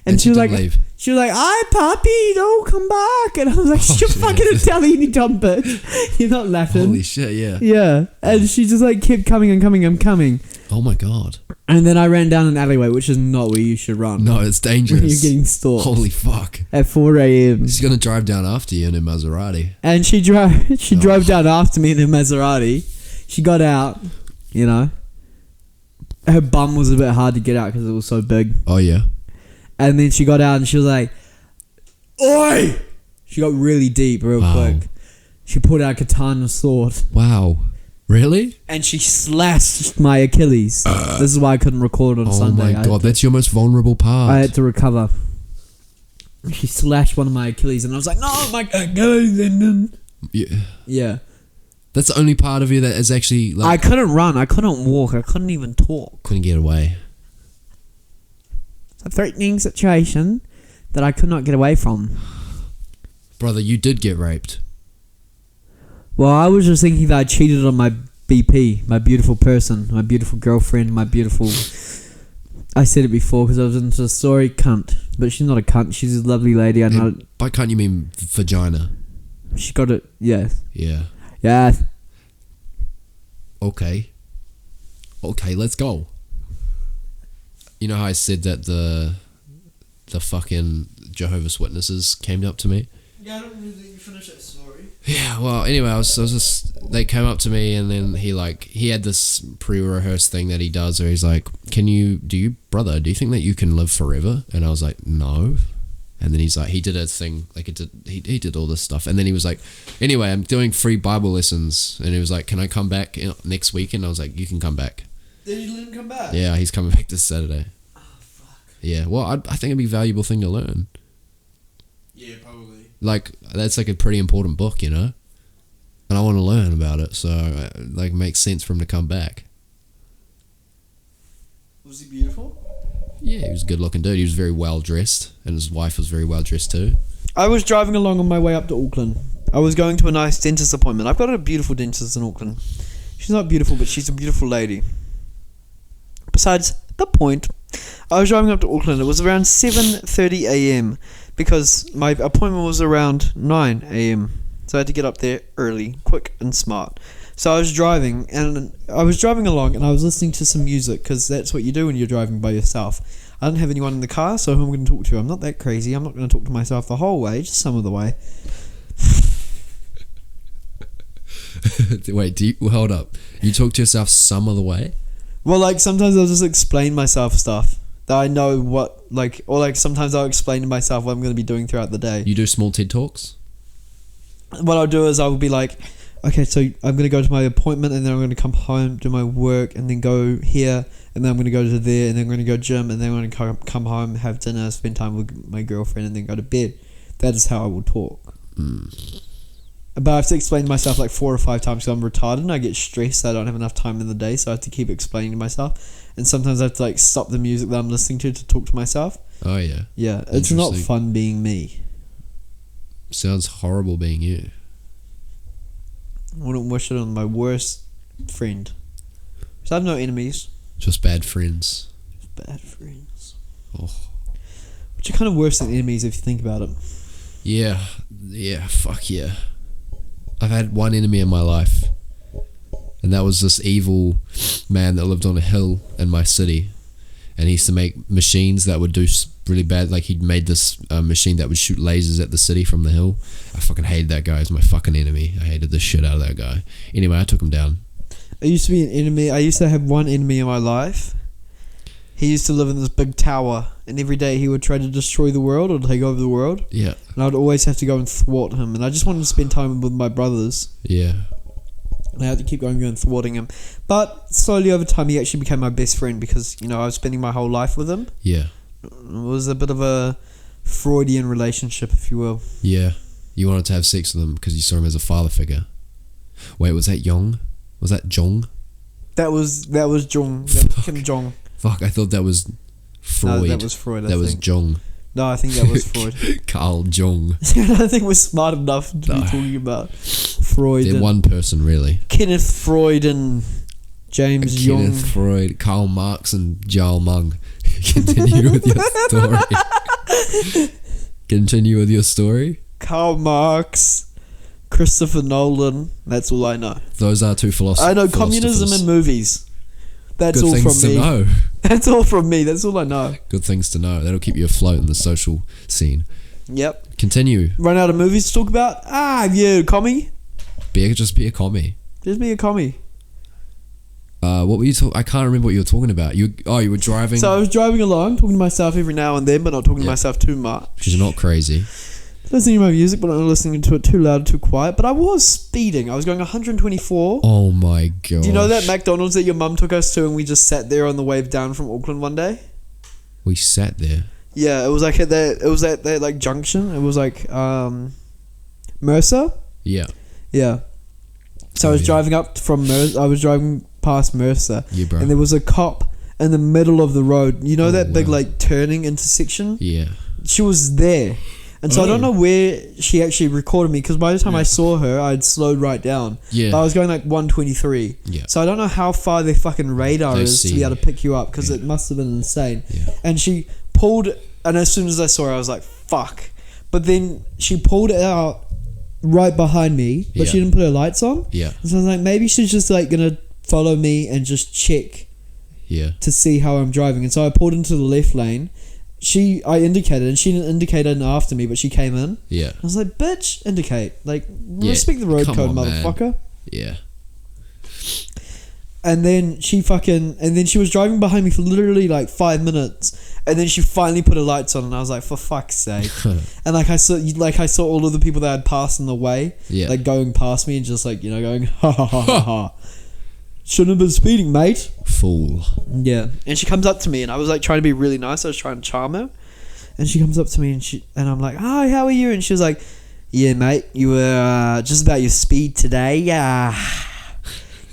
And she was like, leave. She was like, "Hi, puppy, don't come back." And I was like, "You're fucking Italian, you dumb bitch. You're not laughing." Holy shit, yeah. Yeah. And she just like kept coming and coming and coming. Oh my god. And then I ran down an alleyway, which is not where you should run. No, it's dangerous. When you're getting stalked. Holy fuck. At 4 a.m. She's gonna drive down after you in a Maserati. And she drove down after me in a Maserati. She got out, you know. Her bum was a bit hard to get out because it was so big. Oh yeah. And then she got out and she was like, "Oi!" She got really deep real quick. She pulled out a katana sword. Wow. Really? And she slashed my Achilles. This is why I couldn't record on Sunday. Oh my god, that's your most vulnerable part. I had to recover. She slashed one of my Achilles and I was like, "No, my Achilles." Yeah. That's the only part of you that is actually like... I couldn't run. I couldn't walk. I couldn't even talk. Couldn't get away. A threatening situation that I could not get away from. Brother, you did get raped. Well, I was just thinking that I cheated on my BP, my beautiful person, my beautiful girlfriend, my beautiful... I said it before because I was into the story, cunt. But she's not a cunt. She's a lovely lady. By cunt you mean vagina? She got it, yes. Yeah. Yeah. Okay, let's go. You know how I said that the fucking Jehovah's Witnesses came up to me? Yeah, I don't really think you finished that story. Yeah, well, anyway, I was just... They came up to me and then he had this pre-rehearsed thing that he does where he's like, do you think that you can live forever? And I was like, no. And then he's like, he did a thing, like he did all this stuff. And then he was like, anyway, I'm doing free Bible lessons. And he was like, can I come back next week? And I was like, you can come back. Did you let him come back? Yeah, he's coming back this Saturday. Oh, fuck. Yeah, well, I think it'd be a valuable thing to learn. Yeah, probably. Like, that's like a pretty important book, you know? And I want to learn about it, so like it makes sense for him to come back. Was he beautiful? Yeah, he was a good looking dude. He was very well dressed, and his wife was very well dressed too. I was driving along on my way up to Auckland. I was going to a nice dentist appointment. I've got a beautiful dentist in Auckland. She's not beautiful, but she's a beautiful lady. Besides the point, I was driving up to Auckland. It was around 7:30 a.m. because my appointment was around 9 a.m. So I had to get up there early, quick and smart. So I was driving, and I was driving along, and I was listening to some music, because that's what you do when you're driving by yourself. I didn't have anyone in the car, so who am I going to talk to? I'm not that crazy. I'm not going to talk to myself the whole way, just some of the way. Wait, hold up. You talk to yourself some of the way? Well, like, sometimes I'll just explain myself stuff that I know what, like, or like sometimes I'll explain to myself what I'm going to be doing throughout the day. You do small TED Talks? What I'll do is I will be like, okay, so I'm going to go to my appointment, and then I'm going to come home, do my work, and then go here, and then I'm going to go to there, and then I'm going to go gym, and then I'm going to come home, have dinner, spend time with my girlfriend, and then go to bed. That is how I will talk. But I have to explain to myself like 4 or 5 times because I'm retarded and I get stressed. I don't have enough time in the day, so I have to keep explaining to myself. And sometimes I have to like stop the music that I'm listening to talk to myself. Oh yeah. Yeah, it's not fun being me. Sounds horrible being you. I wouldn't wish it on my worst friend. Because I have no enemies. Just bad friends. Just bad friends. Oh. Which are kind of worse than enemies if you think about it. Yeah, fuck yeah. I've had one enemy in my life, and that was this evil man that lived on a hill in my city, and he used to make machines that would do really bad. Like, he'd made this machine that would shoot lasers at the city from the hill. I fucking hated that guy. He was my fucking enemy. I hated the shit out of that guy. Anyway, I took him down. I used to be an enemy. I used to have one enemy in my life. He used to live in this big tower, and every day he would try to destroy the world or take over the world. Yeah. And I would always have to go and thwart him, and I just wanted to spend time with my brothers. Yeah. And I had to keep going and thwarting him. But slowly over time, he actually became my best friend because, you know, I was spending my whole life with him. Yeah. It was a bit of a Freudian relationship, if you will. Yeah. You wanted to have sex with him because you saw him as a father figure. Wait, was that Yong? Was that Jong? That was Jong. That was Kim Jong. Fuck, I thought that was Freud. No, that was Freud, I think. Was Jong. No, I think that was Freud. Carl Jong. I don't think we're smart enough to be talking about Freud. They're one person, really. Kenneth Freud and James Young. Kenneth Freud, Karl Marx and Zhao Meng. Continue with your story. Continue with your story. Karl Marx, Christopher Nolan. That's all I know. Those are two philosophers. I know communism and movies. That's Good all things from to me. know. That's all from me. That's all I know. Good things to know. That'll keep you afloat in the social scene. Yep. Continue. Run out of movies to talk about? Yeah, commie. Just be a commie. Just be a commie. What were you talking? I can't remember what you were talking about. You were driving. So I was driving along, talking to myself every now and then, but not talking to myself too much. Because you're not crazy. Listening to my music, but not listening to it too loud or too quiet. But I was speeding. I was going 124. Oh my god. Do you know that McDonald's that your mum took us to, and we just sat there on the way down from Auckland one day? We sat there. Yeah, it was like at that like junction. It was like Mercer. Yeah. Yeah. So I was driving up from I was driving past Mercer. Yeah, bro. And there was a cop in the middle of the road. You know that big wow. like turning intersection? Yeah. She was there. And so I don't know where she actually recorded me, because by the time I saw her, I'd slowed right down. Yeah. But I was going like 123. Yeah. So I don't know how far their fucking radar They is to see be able you. to pick you up, because it must have been insane. Yeah. And she pulled, and as soon as I saw her, I was like, fuck. But then she pulled it out right behind me, but she didn't put her lights on. Yeah. And so I was like, maybe she's just like gonna follow me and just check Yeah. to see how I'm driving. And so I pulled into the left lane. I indicated, and she didn't indicate in after me, but she came in. Yeah. I was like, bitch, indicate. Like, respect the road come code, on, man. motherfucker. Yeah. And then she was driving behind me for literally like 5 minutes, and then she finally put her lights on, and I was like, for fuck's sake. And I saw all of the people that had passed in the way, like going past me and just like, going ha ha ha ha ha. Shouldn't have been speeding, mate. Fool. Yeah. And she comes up to me, and I was like trying to be really nice. I was trying to charm her. And she comes up to me, and I'm like, hi, how are you? And she was like, yeah, mate, you were just about your speed today.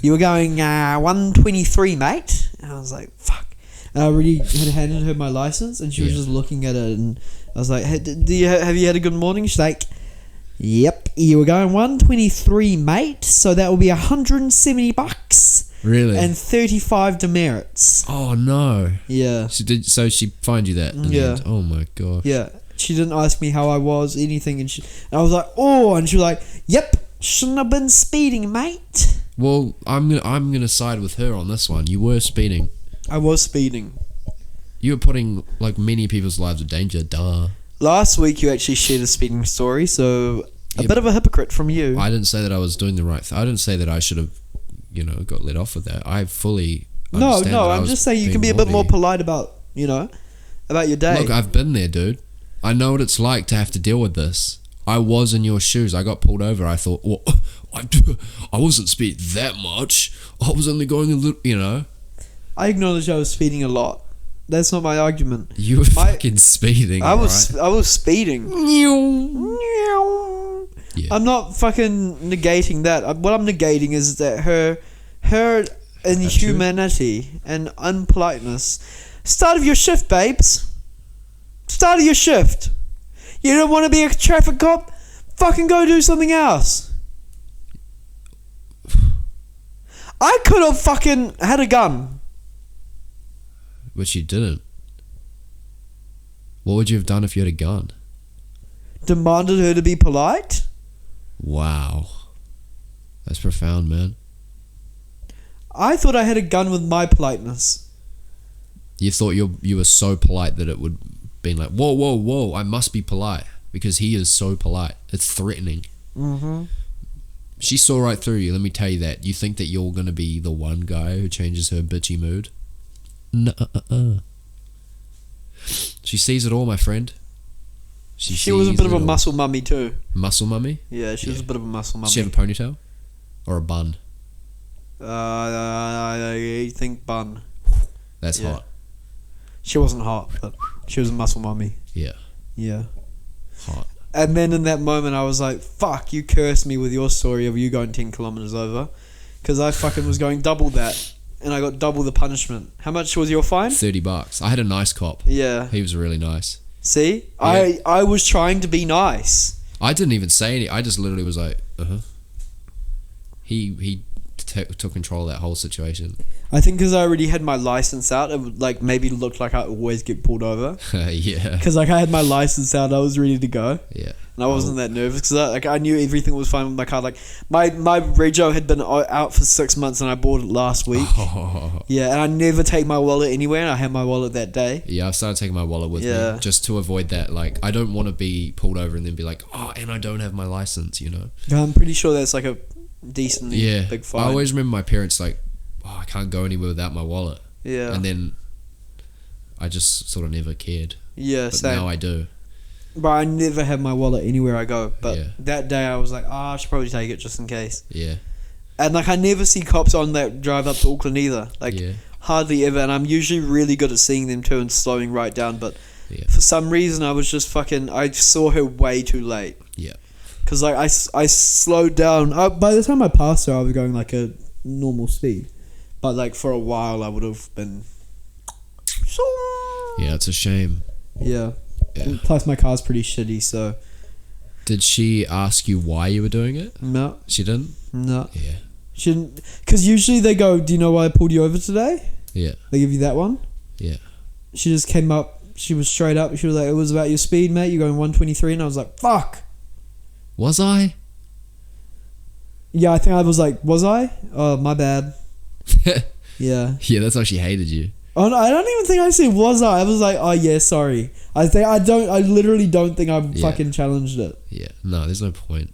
You were going 123, mate. And I was like, fuck. And I already had handed her my license, and she was just looking at it, and I was like, hey, have you had a good morning? She's like, yep, you were going 123, mate, so that will be $170. Really? And 35 demerits. Oh no. Yeah. So she find you that in the end. Oh my gosh. Yeah. She didn't ask me how I was, anything, and I was like, oh, and she was like, yep, shouldn't have been speeding, mate. Well, I'm gonna side with her on this one. You were speeding. I was speeding. You were putting like many people's lives in danger. Duh. Last week you actually shared a speeding story, so a bit of a hypocrite from you. I didn't say that I was doing the right thing. I didn't say that I should have, got let off with that. I fully understand that I'm just saying you can be a bit more polite about, about your day. Look, I've been there, dude. I know what it's like to have to deal with this. I was in your shoes. I got pulled over. I thought, well, I wasn't speeding that much. I was only going a little, I acknowledge I was speeding a lot. That's not my argument. You were fucking speeding. I was speeding. Yeah. I'm not fucking negating that. What I'm negating is that her inhumanity and unpoliteness. Start of your shift, babes. Start of your shift. You don't want to be a traffic cop? Fucking go do something else. I could have fucking had a gun. But you didn't. What would you have done if you had a gun? Demanded her to be polite? Wow. That's profound, man. I thought I had a gun with my politeness. You thought you were so polite that it would be like, whoa, whoa, whoa, I must be polite. Because he is so polite. It's threatening. Mm-hmm. She saw right through you, let me tell you that. You think that you're going to be the one guy who changes her bitchy mood? Nuh-uh. She sees it all, my friend. She was a bit of a muscle mummy too. Muscle mummy? Yeah, she was a bit of a muscle mummy. Does she have a ponytail? Or a bun? I think bun. That's hot. She wasn't hot, but she was a muscle mummy. Yeah. Yeah. Hot. And then in that moment I was like, fuck, you cursed me with your story of you going 10 kilometers over. Because I fucking was going double that. And I got double the punishment. How much was your fine? $30. I had a nice cop. Yeah. He was really nice. See? Yeah. I was trying to be nice. I didn't even say anything. I just literally was like, uh-huh. He took control of that whole situation. I think because I already had my license out, it would, like, maybe looked like I always get pulled over. Yeah. Because, like, I had my license out, I was ready to go. Yeah. And I wasn't that nervous because I knew everything was fine with my car. Like, my rego had been out for 6 months and I bought it last week. Oh. Yeah, and I never take my wallet anywhere, and I had my wallet that day. Yeah, I've started taking my wallet with me just to avoid that. Like, I don't want to be pulled over and then be like, oh, and I don't have my license, you know? I'm pretty sure that's like a decently big fine. I always remember my parents like, oh, I can't go anywhere without my wallet. Yeah. And then I just sort of never cared. Yeah, but same. now I do. But I never have my wallet anywhere I go. But Yeah. that day I was like, I should probably take it just in case. Yeah. And like I never see cops on that drive up to Auckland either. Like hardly ever. And I'm usually really good at seeing them too and slowing right down. But for some reason I was just I saw her way too late. Yeah. Because like I slowed down. By the time I passed her, I was going like a normal speed. But like for a while I would have been... Yeah, it's a shame. Yeah. Yeah. Plus my car's pretty shitty, so... Did she ask you why you were doing it? No. She didn't? No. Yeah. She didn't... Because usually they go, do you know why I pulled you over today? Yeah. They give you that one? Yeah. She just came up, she was straight up, she was like, it was about your speed, mate, you're going 123, and I was like, fuck! Was I? Yeah, I think I was like, was I? Oh, my bad. Yeah. Yeah, that's why she hated you. Oh, no, I don't even think I said was I. I was like, oh yeah, sorry. I literally don't think I fucking challenged it. Yeah, no, there's no point.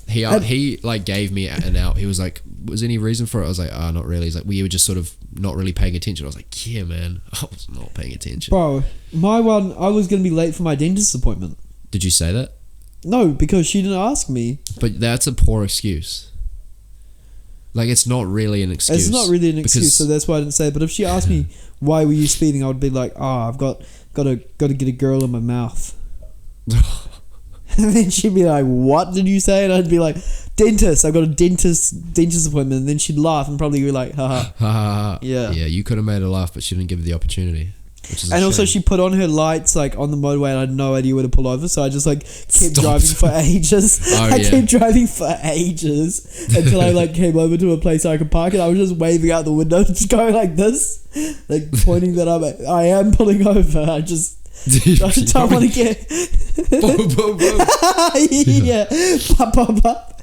He like gave me an out. He was like, was there any reason for it? I was like, not really. He's like, well, you were just sort of not really paying attention. I was like, yeah, man, I was not paying attention. Bro, my one, I was going to be late for my dentist appointment. Did you say that? No, because she didn't ask me. But that's a poor excuse. Like, it's not really an excuse. It's not really an excuse, so that's why I didn't say it. But if she asked me why were you speeding, I would be like, I've got to get a girl in my mouth. And then she'd be like, what did you say? And I'd be like, dentist. I've got a dentist appointment. And then she'd laugh and probably be like, haha. Yeah. Yeah, you could have made her laugh, but she didn't give her the opportunity. And also she put on her lights like on the motorway and I had no idea where to pull over, so I just like kept driving for ages. I kept driving for ages until I like came over to a place I could park, and I was just waving out the window, just going like this, like pointing that I am pulling over. I just don't want to get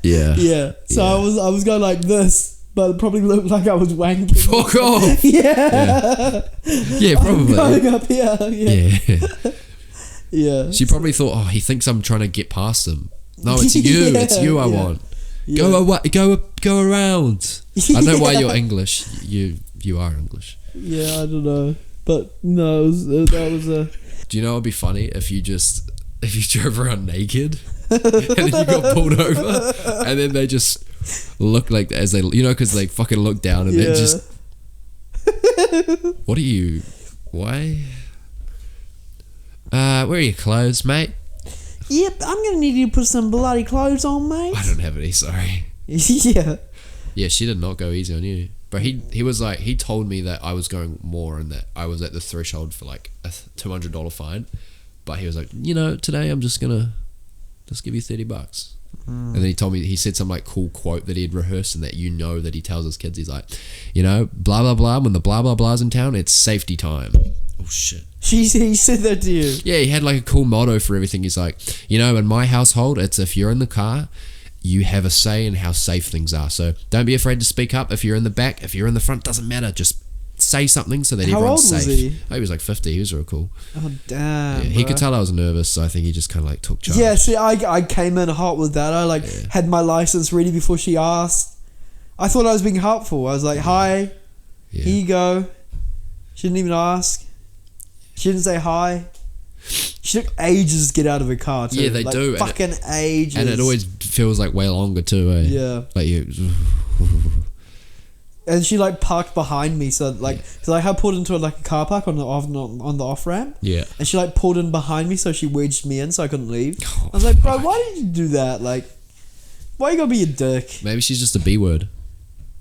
yeah. So I was going like this. But it probably looked like I was wanking. Fuck off! Yeah, probably. Going up here. Yeah. She probably thought, he thinks I'm trying to get past him. No, it's you. It's you I want. Go away. Go around. I don't know why you're English. You are English. Yeah, I don't know. But no, that was a... Do you know what would be funny if you drove around naked and then you got pulled over and then they just look like as they, because they fucking look down and then just, what are you? Why? Where are your clothes, mate? Yep, I'm gonna need you to put some bloody clothes on, mate. I don't have any, sorry. Yeah, she did not go easy on you. But he was like, he told me that I was going more and that I was at the threshold for like a $200 fine. But he was like, today I'm just gonna give you $30. And then he told me, he said some like cool quote that he had rehearsed and that that he tells his kids. He's like, blah blah blah, when the blah blah blah's in town, it's safety time. Oh shit. He said that to you? Yeah, he had like a cool motto for everything. He's like, in my household, it's if you're in the car, you have a say in how safe things are. So don't be afraid to speak up. If you're in the back, if you're in the front, doesn't matter. Just say something so that everyone's safe. How old was he? Oh, he was like 50. He was real cool. Oh, damn. Yeah, he could tell I was nervous, so I think he just kind of like took charge. Yeah, see, I came in hot with that. I had my license ready before she asked. I thought I was being helpful. I was like, hi, here you go. She didn't even ask. She didn't say hi. She took ages to get out of her car too. Yeah, they do. Fucking ages. And it always feels like way longer too, eh? Yeah. Like you... And she like parked behind me, so like, cause I had pulled into like a car park on the off ramp. Yeah. And she like pulled in behind me, so she wedged me in, so I couldn't leave. I was like, bro, why did you do that? Like, why you gotta be a dick? Maybe she's just a B word.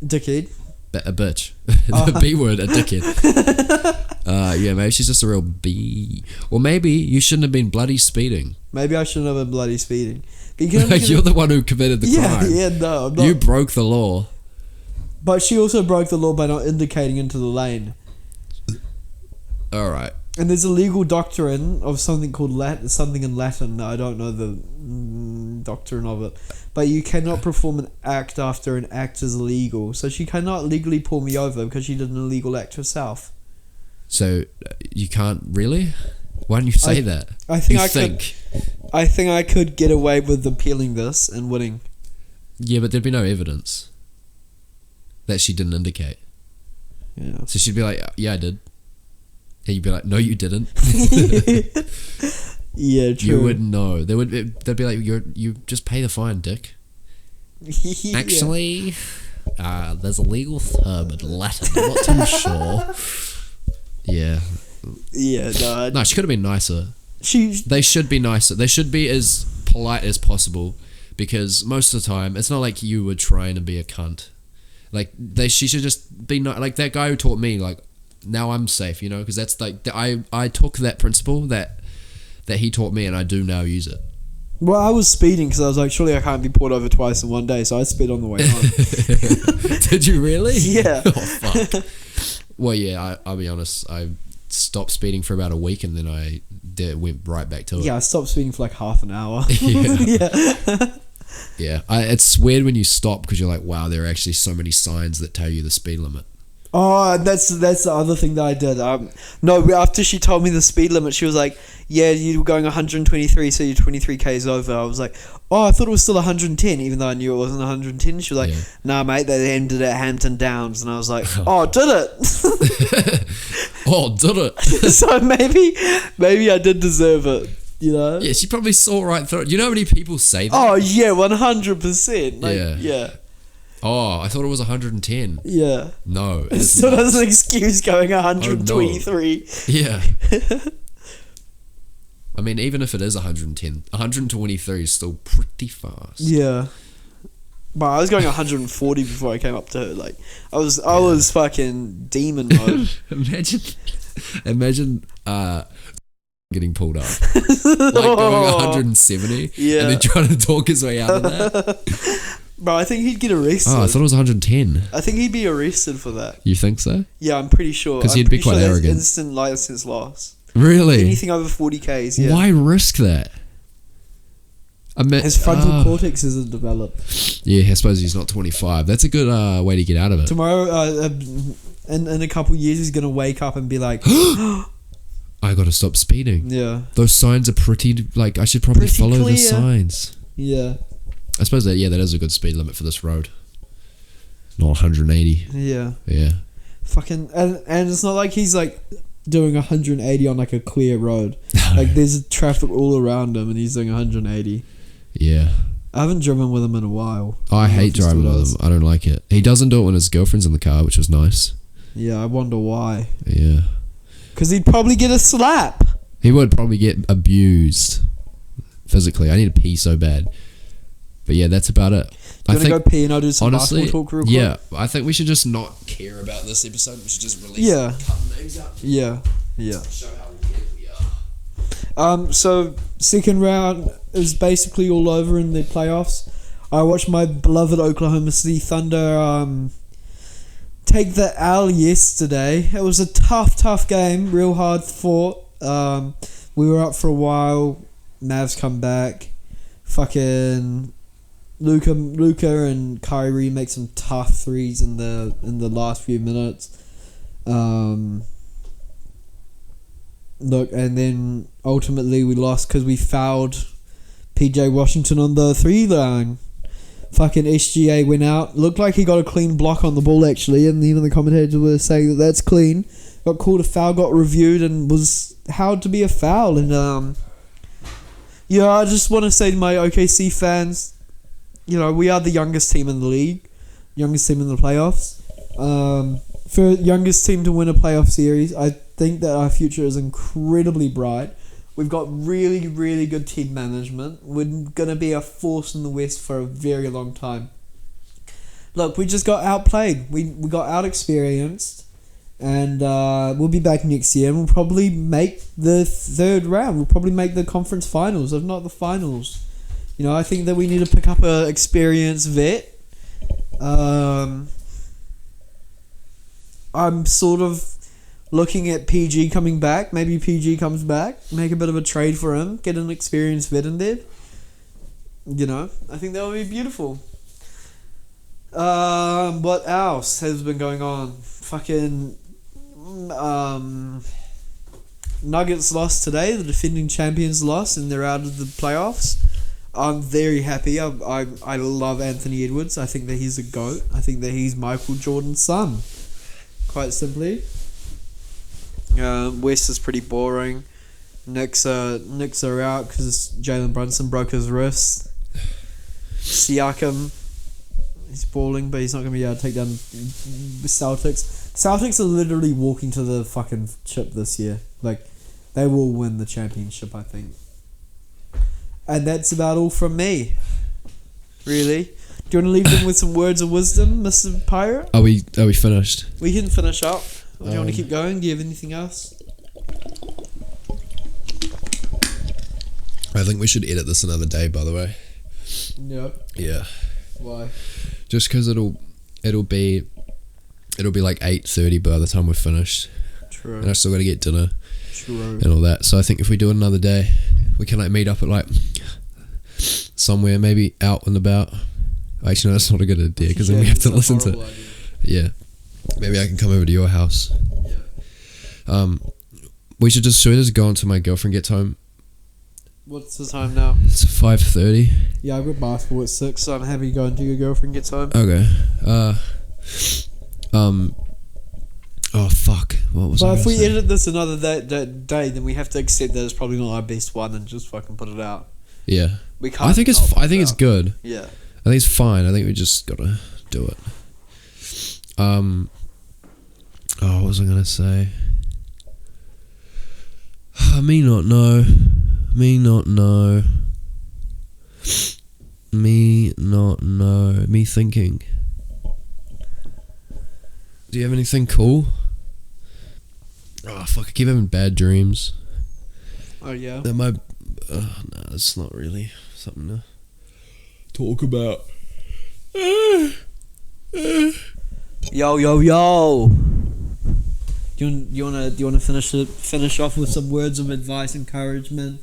Dickhead. A bitch. The B word, a dickhead. Yeah, maybe she's just a real B. Or maybe you shouldn't have been bloody speeding. Maybe I shouldn't have been bloody speeding. Because You're the one who committed the crime. Yeah, no, I'm not. You broke the law. But she also broke the law by not indicating into the lane. Alright. And there's a legal doctrine of something called something in Latin. I don't know the doctrine of it. But you cannot perform an act after an act is illegal. So she cannot legally pull me over because she did an illegal act herself. So you can't really? Why don't you say that? I think I could get away with appealing this and winning. Yeah, but there'd be no evidence that she didn't indicate. Yeah. So she'd be like, yeah, I did. And you'd be like, no, you didn't. Yeah, true. You wouldn't know. They'd be like, you just pay the fine, dick. Yeah. Actually, there's a legal term in Latin. I'm not too sure. Yeah. Yeah, no. No, she could have been nicer. They should be nicer. They should be as polite as possible, because most of the time, it's not like you were trying to be a cunt. Like, she should just be like that guy who taught me, like, now I'm safe, you know, because that's like, I took that principle that he taught me, and I do now use it. Well, I was speeding because I was like, surely I can't be pulled over twice in one day, so I sped on the way home. Did you really? Yeah. Oh, fuck. Well, yeah, I'll be honest, I stopped speeding for about a week, and then I went right back to it. Yeah, I stopped speeding for like half an hour. Yeah. Yeah. Yeah, it's weird when you stop because you're like, wow, there are actually so many signs that tell you the speed limit. Oh, that's the other thing that I did. No, after she told me the speed limit, she was like, yeah, you were going 123, so you're 23 k's over. I was like, oh, I thought it was still 110, even though I knew it wasn't 110. She was like, nah, mate, they ended at Hampton Downs. And I was like, oh, did it? Oh, did it? So maybe I did deserve it, you know? Yeah, she probably saw right through it. You know how many people say that? Oh, yeah, 100%. Like, yeah. Oh, I thought it was 110. Yeah. No. It still doesn't excuse going 123. Oh, no. Yeah. I mean, even if it is 110, 123 is still pretty fast. Yeah. But I was going 140 before I came up to her. Like, I was fucking demon mode. Imagine getting pulled up. Like going 170 and then trying to talk his way out of that. Bro, I think he'd get arrested. Oh, I thought it was 110. I think he'd be arrested for that. You think so? Yeah, I'm pretty sure. Because he'd be quite arrogant. Instant license loss. Really? Anything over 40 k's, yeah. Why risk that? His frontal cortex isn't developed. Yeah, I suppose he's not 25. That's a good way to get out of it. Tomorrow, in a couple years, he's going to wake up and be like... I got to stop speeding. Yeah. Those signs are pretty... Like, I should probably follow the signs. Yeah. I suppose that is a good speed limit for this road. Not 180. Yeah. Yeah. Fucking... And it's not like he's, like... doing 180 on like a clear road. Like there's traffic all around him and he's doing 180. Yeah. I haven't driven with him in a while. I hate driving with him. I don't like it. He doesn't do it when his girlfriend's in the car, which was nice. Yeah, I wonder why. Yeah. Because he'd probably get a slap. He would probably get abused physically. I need to pee so bad. But yeah, that's about it. Do you want to go pee and I'll do some basketball talk real quick? Yeah, I think we should just not care about this episode. We should just release cut names out. Yeah. Show how weird we are. So second round is basically all over in the playoffs. I watched my beloved Oklahoma City Thunder take the L yesterday. It was a tough game, real hard fought. We were up for a while. Mavs come back. Fucking Luka and Kyrie make some tough threes in the last few minutes. Look, and then ultimately we lost because we fouled PJ Washington on the 3 line. Fucking SGA went out. Looked like he got a clean block on the ball actually, and even the commentators were saying that that's clean. Got called a foul, got reviewed, and was held to be a foul. And I just want to say to my OKC fans, we are the youngest team in the league, youngest team in the playoffs. For youngest team to win a playoff series, I think that our future is incredibly bright. We've got really, really good team management. We're going to be a force in the West for a very long time. look, we just got outplayed. We got out experienced, and we'll be back next year, and we'll probably make the third round. We'll probably make the conference finals, if not the finals. You know, I think that we need to pick up a experienced vet. I'm sort of looking at PG coming back. Maybe PG comes back, make a bit of a trade for him, get an experienced vet in there. You know, I think that would be beautiful. What else has been going on? Fucking Nuggets lost today. The defending champions lost, and they're out of the playoffs. I'm very happy. I love Anthony Edwards. I think that he's a GOAT. I think that he's Michael Jordan's son. Quite simply. West is pretty boring. Knicks are out because Jalen Brunson broke his wrist. Siakam, he's balling, but he's not going to be able to take down Celtics. Celtics are literally walking to the fucking chip this year. Like, they will win the championship, I think. And that's about all from me. Really. Do you want to leave them with some words of wisdom, Mr. Pirate? Are we finished? We can finish up. Do you want to keep going? Do you have anything else? I think we should edit this another day, by the way. Yeah. Yeah. Why? Just because it'll be like 8:30 by the time we're finished. True. And I still got to get dinner. True. And all that. So I think if we do it another day, we can like meet up at like somewhere, maybe out and about. Actually, no, that's not a good idea because then we have to listen to. Idea. Yeah. Maybe I can come over to your house. Yeah. We should just go until my girlfriend gets home. What's the time now? It's 5:30. Yeah, I've got basketball at 6, so I'm happy going until your girlfriend gets home. Okay. Oh fuck! What was? But I if we say? edit this another day, then we have to accept that it's probably not our best one and just fucking put it out. Yeah. We can't. I think it's good. Yeah. I think it's fine. I think we just gotta do it. Oh, what was I gonna say? Me not know. Me thinking. Do you have anything cool? Oh fuck! I keep having bad dreams. Oh yeah. That no, it's not really something to talk about. Yo. Do you wanna finish off with some words of advice, encouragement?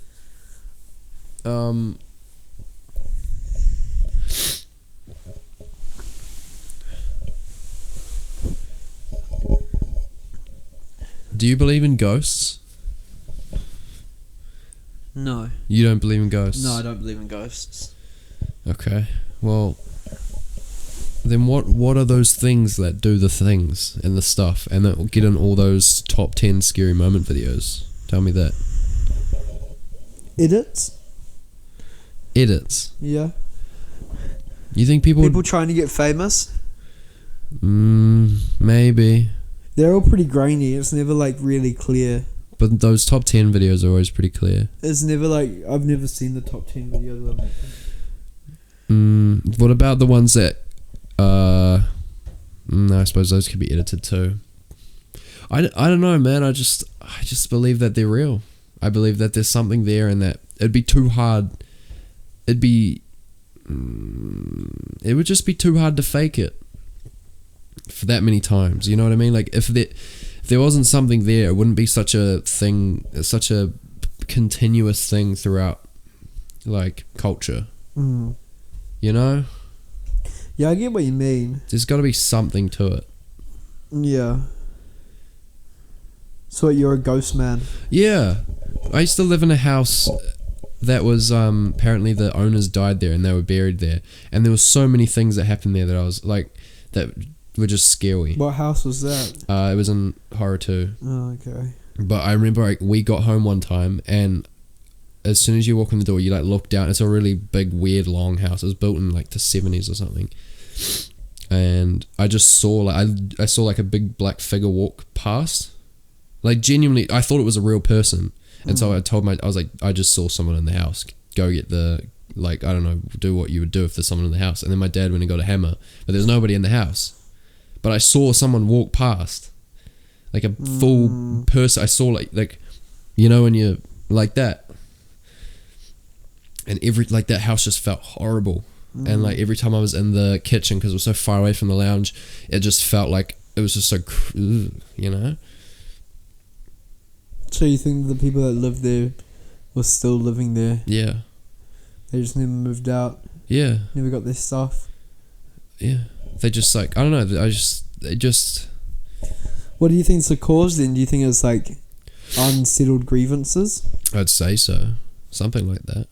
Do you believe in ghosts? No. You don't believe in ghosts? No, I don't believe in ghosts. Okay. Well, then what are those things that do the things and the stuff and that get in all those top 10 scary moment videos? Tell me that. Edits? Yeah. You think people trying to get famous? Maybe. They're all pretty grainy. It's never like really clear. But those top 10 videos are always pretty clear. It's never like I've never seen the top 10 videos of it. What about the ones that no, I suppose those could be edited too. I don't know, man. I just believe that they're real. I believe that there's something there and that it'd be too hard. It would just be too hard to fake it for that many times. You know what I mean? Like if there wasn't something there, it wouldn't be such a thing, such a continuous thing throughout like culture. You know? Yeah, I get what you mean. There's got to be something to it. Yeah. So you're a ghost man? Yeah. I used to live in a house that was apparently the owners died there and they were buried there, and there were so many things that happened there that I was like that were just scary. What house was that? It was in Horror 2. Oh, okay. But I remember we got home one time, and as soon as you walk in the door, you like look down. It's a really big, weird, long house. It was built in like the 70s or something. And I just saw like I saw like a big black figure walk past. Like genuinely, I thought it was a real person. And so I was like, I just saw someone in the house. Go get the like, I don't know, do what you would do if there's someone in the house. And then my dad went and got a hammer, but there's nobody in the house. But I saw someone walk past, like a full person. I saw like, you know, when you're like that, and like that house just felt horrible. And like every time I was in the kitchen, because it was so far away from the lounge, it just felt like it was just so, you know. So you think the people that lived there were still living there? Yeah. They just never moved out. Yeah. Never got their stuff. Yeah. They just like, I don't know. They just. What do you think's the cause then? Do you think it's like unsettled grievances? I'd say so. Something like that.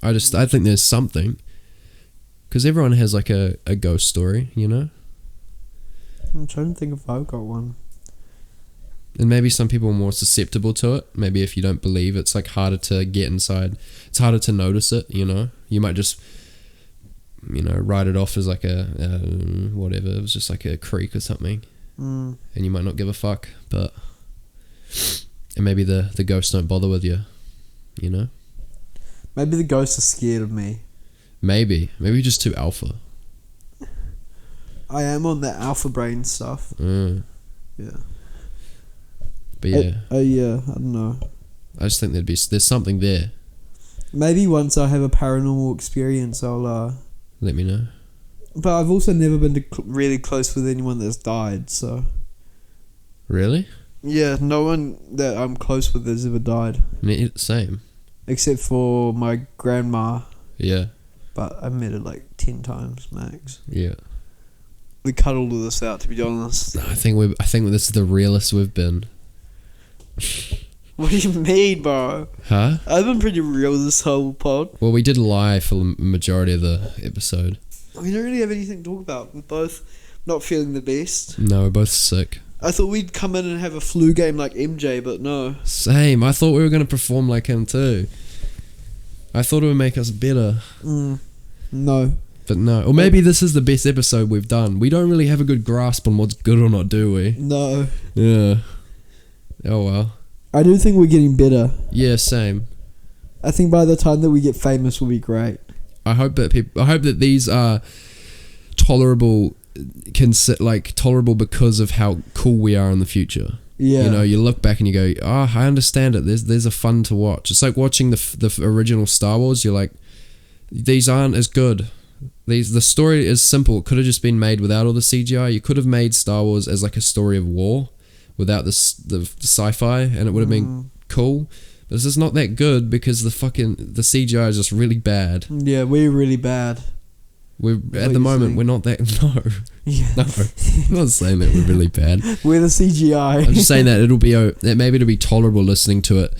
I think there's something. Because everyone has like a ghost story, you know? I'm trying to think if I've got one. And maybe some people are more susceptible to it. Maybe if you don't believe, it's like harder to get inside. It's harder to notice it, you know? You might just, you know, write it off as like a whatever. It was just like a creak or something. And you might not give a fuck. But, and maybe the ghosts don't bother with you, you know? Maybe the ghosts are scared of me. Maybe you're just too alpha. I am on that alpha brain stuff. Yeah. But yeah. Yeah, I don't know. I just think there's something there. Maybe once I have a paranormal experience, I'll let me know. But I've also never been really close with anyone that's died, so. Really? Yeah, no one that I'm close with has ever died. Same. Except for my grandma. Yeah. But I met her like 10 times max. Yeah. We cut all of this out, to be honest. I think this is the realest we've been. What do you mean, bro? Huh? I've been pretty real this whole pod. Well, we did lie for the majority of the episode. We don't really have anything to talk about. We're both not feeling the best. No, we're both sick. I thought we'd come in and have a flu game like MJ, but no. Same. I thought we were going to perform like him too. I thought it would make us better. No. But no. Or maybe this is the best episode we've done. We don't really have a good grasp on what's good or not, do we? No. Yeah. Oh well. I do think we're getting better. Yeah, same. I think by the time that we get famous, we'll be great. I hope that these are tolerable, tolerable because of how cool we are in the future. Yeah. You know, you look back and you go, oh, I understand it. There's a fun to watch. It's like watching the original Star Wars. You're like, these aren't as good. The story is simple. It could have just been made without all the CGI. You could have made Star Wars as like a story of war without the sci-fi, and it would have been cool. But it's just not that good because the CGI is just really bad. Yeah, we're really bad. We're at the moment we're not that. No. Yeah. No. I'm not saying that we're really bad. We're the CGI. I'm just saying that maybe it'll be tolerable listening to it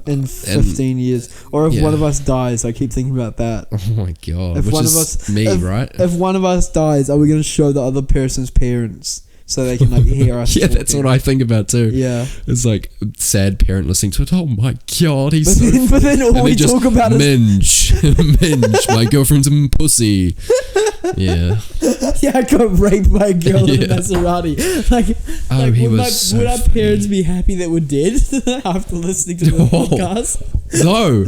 in 15 years, or if one of us dies. I keep thinking about that. Oh my god! If which one is of us, me, right? If one of us dies, are we going to show the other person's parents so they can like hear us? Yeah, that's what I think about too. Yeah, it's like sad parent listening to it. Oh my god, he's but then all we talk about is minge. My girlfriend's a pussy. Yeah. Yeah, I got raped by a girl in a Maserati. Would our parents be happy that we're dead after listening to the podcast? No.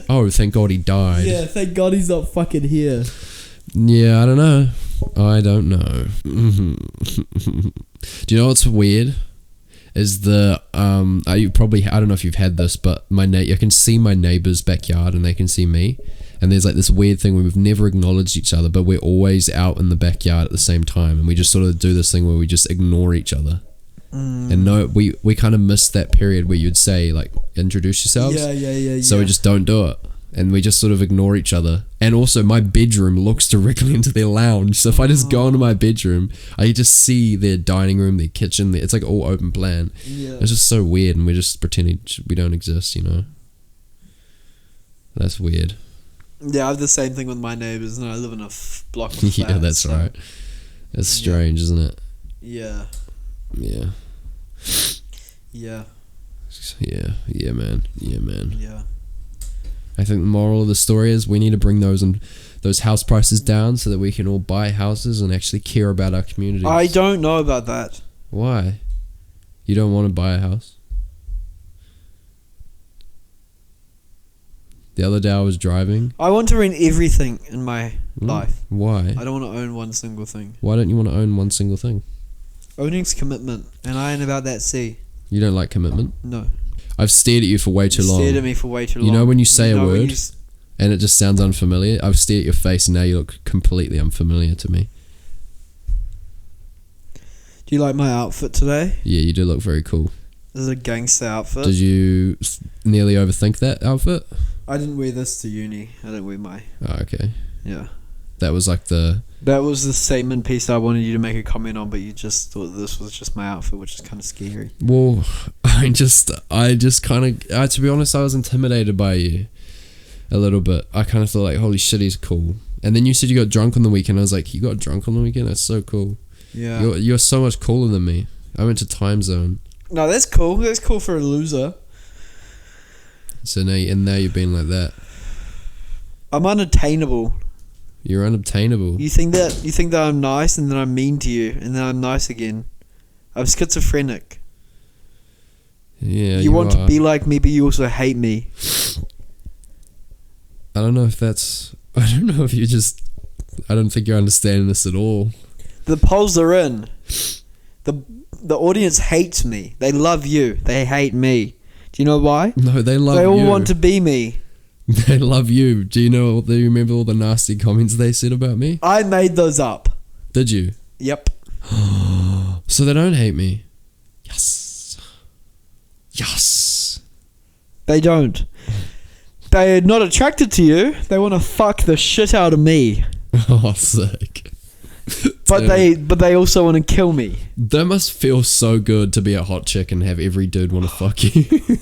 Oh, thank God he died. Yeah, thank God he's not fucking here. Yeah, I don't know. Do you know what's weird? Is I don't know if you've had this, but I can see my neighbour's backyard and they can see me. And there's like this weird thing where we've never acknowledged each other, but we're always out in the backyard at the same time, and we just sort of do this thing where we just ignore each other. And no, we kind of missed that period where you'd say like introduce yourselves. Yeah. So we just don't do it, and we just sort of ignore each other. And also, my bedroom looks directly into their lounge, so if I just go into my bedroom, I just see their dining room, their kitchen. It's like all open plan. Yeah. It's just so weird, and we're just pretending we don't exist. You know, that's weird. Yeah, I have the same thing with my neighbours, and I live in a block of flats. Yeah, that's right. It's strange, isn't it? Yeah. Yeah. Yeah. Yeah, man. Yeah. I think the moral of the story is we need to bring those house prices down so that we can all buy houses and actually care about our communities. I don't know about that. Why? You don't want to buy a house? The other day I was driving. I want to rent everything in my life. Why? I don't want to own one single thing. Why don't you want to own one single thing? Owning's commitment, and I ain't about that. See. You don't like commitment? No. I've stared at you for way too long. Stared at me for way too long. You know when you say a when word and it just sounds unfamiliar? I've stared at your face and now you look completely unfamiliar to me. Do you like my outfit today? Yeah, you do look very cool. This is a gangster outfit. Did you nearly overthink that outfit? I didn't wear this to uni. I didn't wear my... Oh, okay. Yeah. That was like the... That was the statement piece I wanted you to make a comment on, but you just thought this was just my outfit, which is kind of scary. Well, I just kind of... to be honest, I was intimidated by you a little bit. I kind of thought like, holy shit, he's cool. And then you said you got drunk on the weekend. I was like, you got drunk on the weekend? That's so cool. Yeah. You're so much cooler than me. I went to time zone. No, that's cool. That's cool for a loser. So now you're being like that. I'm unattainable. You're unobtainable. You think that I'm nice and then I'm mean to you and then I'm nice again. I'm schizophrenic. Yeah, you want to be like me, but you also hate me. I don't know if that's... I don't know if you just... I don't think you're understanding this at all. The polls are in. The audience hates me. They love you. They hate me. Do you know why? No, they love you. They all want to be me. They love you. Do you remember all the nasty comments they said about me? I made those up. Did you? Yep. So they don't hate me. Yes. Yes. They don't. They're not attracted to you. They want to fuck the shit out of me. Oh, sick. But they also want to kill me. That must feel so good to be a hot chick and have every dude want to fuck you.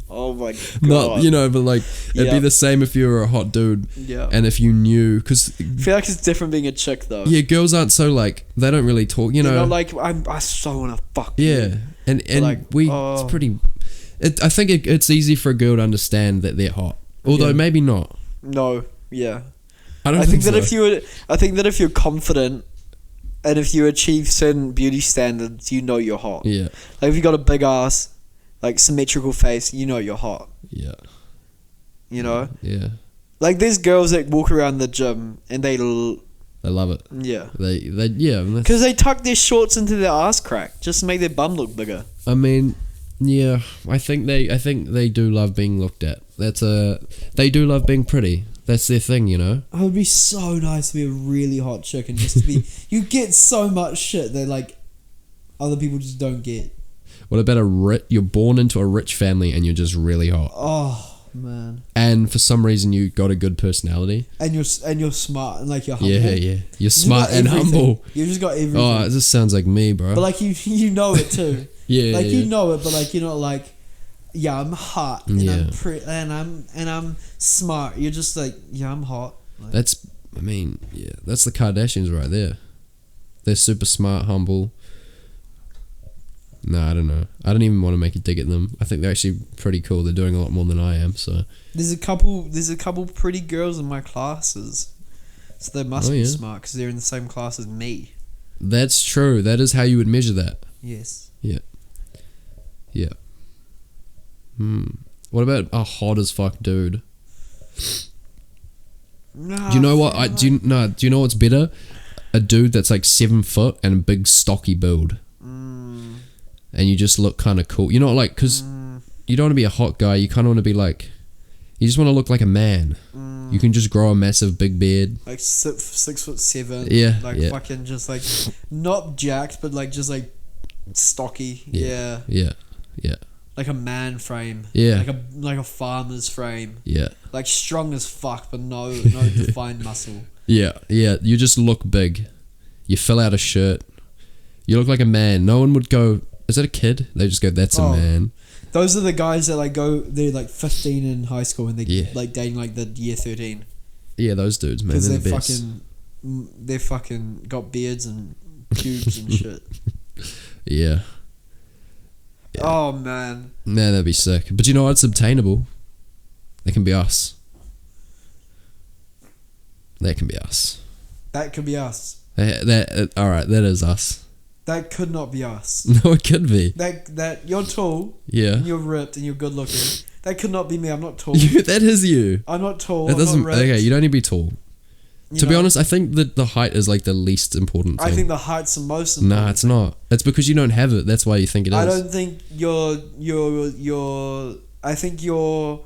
Oh my god. Not, but like, it'd be the same if you were a hot dude. Yeah. And if you knew, because... I feel like it's different being a chick though. Yeah, girls aren't so like, they don't really talk, you know. They're not like, I so want to fuck you. Yeah. And like, it's pretty... I think it's easy for a girl to understand that they're hot. Although maybe not. No, yeah. I think that so. I think that if you're confident and if you achieve certain beauty standards, you know you're hot. Yeah. Like if you got a big ass, like symmetrical face, you know you're hot. Yeah. You know? Yeah. Like there's girls that walk around the gym and they love it. Yeah. Yeah. Because they tuck their shorts into their ass crack just to make their bum look bigger. I mean, yeah, I think they do love being looked at. They do love being pretty. That's their thing, you know? It would be so nice to be a really hot chick and just to be... You get so much shit that, like, other people just don't get. What about you're born into a rich family and you're just really hot? Oh, man. And for some reason you got a good personality. And you're smart and, like, you're humble. Yeah. You're smart and humble. You just got everything. Oh, this sounds like me, bro. But, like, you know it, too. Yeah. Like, you know it, but, like, you're not, like... Yeah, I'm hot and I'm pretty and I'm smart. You're just like, yeah, I'm hot. Like, that's the Kardashians right there. They're super smart, humble. No, I don't know. I don't even want to make a dig at them. I think they're actually pretty cool. They're doing a lot more than I am. So there's a couple pretty girls in my classes, so they must be smart because they're in the same class as me. That's true. That is how you would measure that. Yes. Yeah. What about a hot as fuck dude? No. Do you know what? Do you know what's better? A dude that's like 7 foot and a big stocky build, and you just look kind of cool. You know, like because you don't want to be a hot guy. You kind of want to be like, you just want to look like a man. You can just grow a massive big beard, like 6'7". Yeah, like fucking just like not jacked, but like just like stocky. Yeah. Like a man frame. Yeah. Like a farmer's frame. Yeah. Like strong as fuck, but no defined muscle. Yeah. You just look big. You fill out a shirt. You look like a man. No one would go, is that a kid? They just go, that's a man. Those are the guys that like they're like 15 in high school and they like dating like the year 13. Yeah, those dudes, man. They're the best. They're fucking got beards and pubes and shit. Yeah. Oh man. Nah, that'd be sick. But you know what? It's obtainable. That can be us. That can be us. That could be us. Alright, that is us. That could not be us. No, it could be. That you're tall. Yeah. And you're ripped and you're good looking. That could not be me. I'm not tall. That is you. I'm not tall. That doesn't. I'm not ripped. Okay, you don't need to be tall. To be know? honest, I think that the height is like the least important thing. I think the height's the most important. Nah, it's not. It's because you don't have it. That's why you think it is. I don't think your. I think your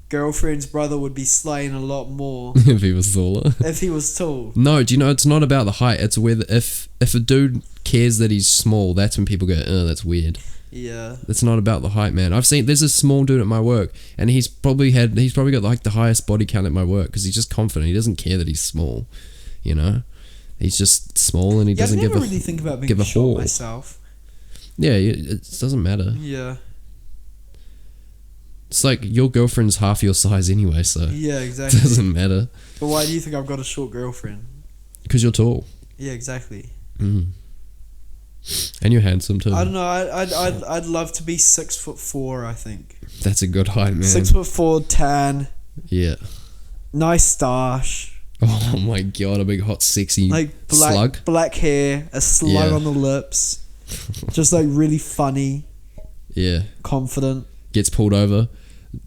girlfriend's brother would be slaying a lot more if he was taller. if he was tall. No, do you know it's not about the height. It's whether if a dude cares that he's small, that's when people go, oh, that's weird. Yeah. It's not about the height, man. There's a small dude at my work, and he's probably got like the highest body count at my work because he's just confident. He doesn't care that he's small, you know. He's just small and he doesn't give a. I never really think about being short myself. Yeah, it doesn't matter. Yeah. It's like your girlfriend's half your size anyway, so yeah, exactly. It doesn't matter. But why do you think I've got a short girlfriend? Because you're tall. Yeah, exactly. And you're handsome too. I don't know. I'd love to be 6'4". I think that's a good height, man. 6'4", tan. Yeah. Nice stash. Oh my god, a big hot sexy like slug. Black hair, a slug on the lips. Just like really funny. Yeah. Confident. Gets pulled over,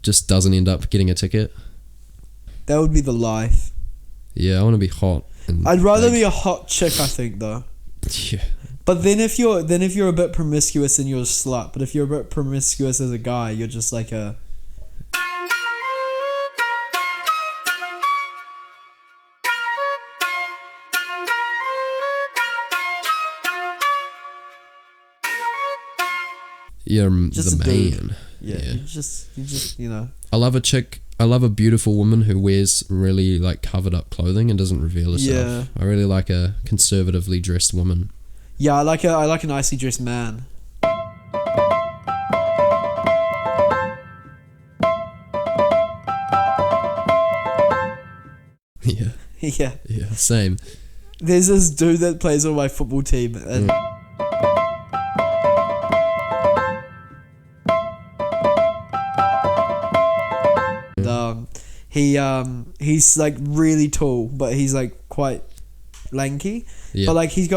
just doesn't end up getting a ticket. That would be the life. Yeah, I want to be hot. I'd rather be a hot chick, I think, though. Yeah. But then if you're a bit promiscuous, then you're a slut. But if you're a bit promiscuous as a guy, you're just like a. You're just the man. Yeah. You just you know. I love a beautiful woman who wears really like covered up clothing and doesn't reveal herself. Yeah. I really like a conservatively dressed woman. Yeah, I like a nicely dressed man. Yeah. Yeah. Yeah, same. There's this dude that plays on my football team and he's like really tall, but he's like quite lanky. Yeah. But like he's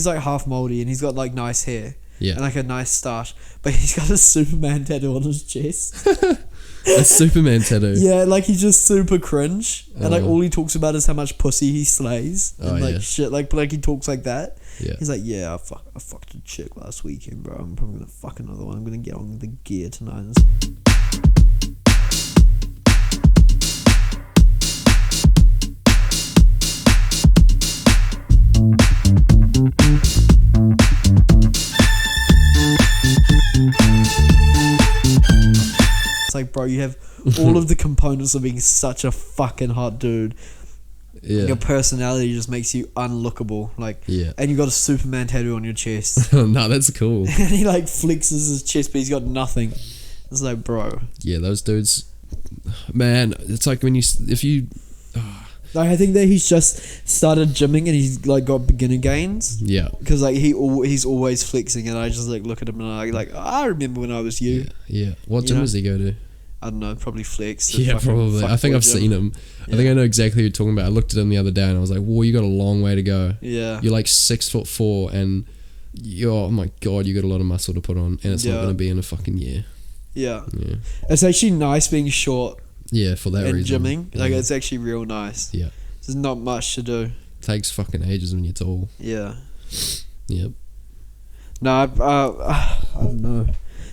like half moldy and he's got like nice hair. Yeah. And like a nice stash. But he's got a Superman tattoo on his chest. A Superman tattoo. Yeah, like he's just super cringe. And like all he talks about is how much pussy he slays. And like shit, like he talks like that. Yeah. He's like, yeah, I fucked a chick last weekend, bro. I'm probably gonna fuck another one. I'm gonna get on the gear tonight. It's like, bro, you have all of the components of being such a fucking hot dude. Yeah. Your personality just makes you unlookable. Like, yeah. And you got a Superman tattoo on your chest. No, that's cool. And he like flexes his chest, but he's got nothing. It's like, bro. Yeah, those dudes, man. It's like when Like, I think that he's just started gymming and he's like got beginner gains. Yeah. Because like he's always flexing, and I just like look at him and I like I remember when I was you. Yeah. What gym does he go to? I don't know, probably Flex. Yeah, probably. I think I've seen him. Yeah. I think I know exactly who you're talking about. I looked at him the other day and I was like, whoa, you got a long way to go. Yeah. You're like 6'4" and oh my god, you got a lot of muscle to put on, and it's not going to be in a fucking year. Yeah. It's actually nice being short. Yeah, for that reason. And gymming. Like, it's actually real nice. Yeah. There's not much to do. It takes fucking ages when you're tall. Yeah. Yep. No, I don't know.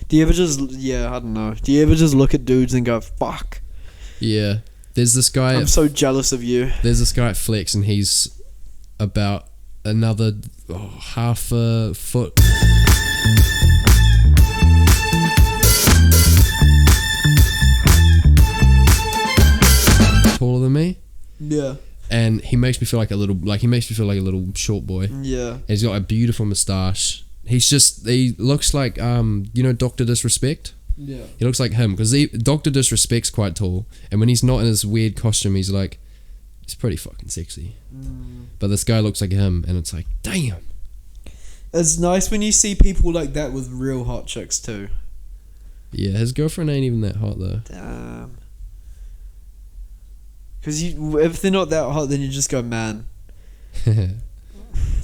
Do you ever just... Yeah, I don't know. Do you ever just look at dudes and go, fuck? Yeah. There's this guy... I'm so jealous of you. There's this guy at Flex, and he's about another half a foot... taller than me. Yeah. And he makes me feel like a little short boy. Yeah. And he's got a beautiful moustache. He looks like Dr. Disrespect. Yeah. He looks like him because Dr. Disrespect's quite tall, and when he's not in his weird costume, he's pretty fucking sexy. But this guy looks like him, and it's like, damn. It's nice when you see people like that with real hot chicks too. Yeah, his girlfriend ain't even that hot though. Damn. Because if they're not that hot, then you just go, man.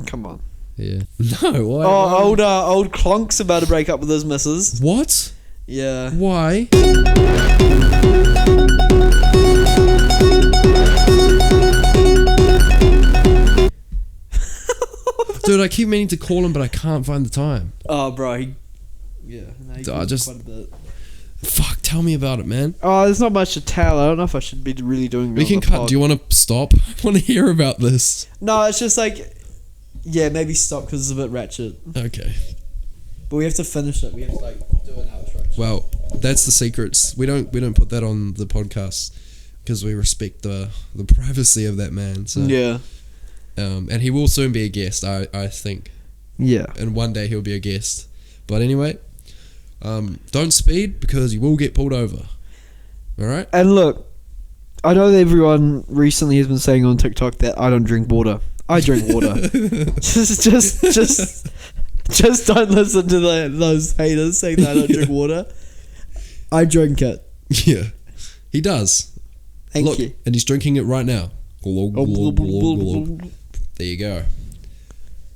Come on. Yeah. No, why? Oh, old Clonk's about to break up with his missus. What? Yeah. Why? Dude, I keep meaning to call him, but I can't find the time. Oh, bro. Yeah. No, he I calls just- quite a bit. Fuck, tell me about it, man. Oh, there's not much to tell. I don't know if I should be really doing. We can cut. Do you want to stop? I want to hear about this. No, it's just like, yeah, maybe stop because it's a bit ratchet. Okay. But we have to finish it. We have to like do an outro. Well, that's the secrets. We don't put that on the podcast because we respect the privacy of that man. So Yeah. and he will soon be a guest. I think. Yeah. And one day he'll be a guest. But anyway, don't speed because you will get pulled over. All right. And look, I know that everyone recently has been saying on TikTok that I don't drink water. I drink water. just don't listen to those haters saying that I don't drink water. I drink it. Yeah, he does. Thank you. And he's drinking it right now. Glug, glug, glug, glug. There you go.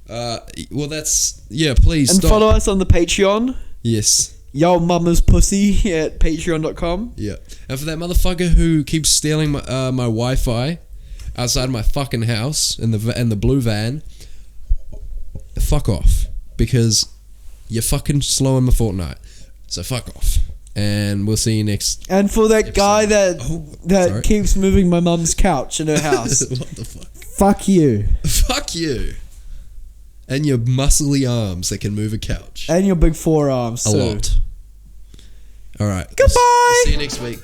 Well, that's please And stop. follow us on the Patreon. Yes. Yo mama's pussy at patreon.com. Yeah. And for that motherfucker who keeps stealing my Wi-Fi outside my fucking house in the blue van, fuck off, because you're fucking slowing my Fortnite. So fuck off. And we'll see you next. And for that episode. guy that Sorry. keeps moving my mum's couch in her house. What the fuck? Fuck you. Fuck you. And your muscly arms that can move a couch. And your big forearms A too. lot. All right. Goodbye. See you next week.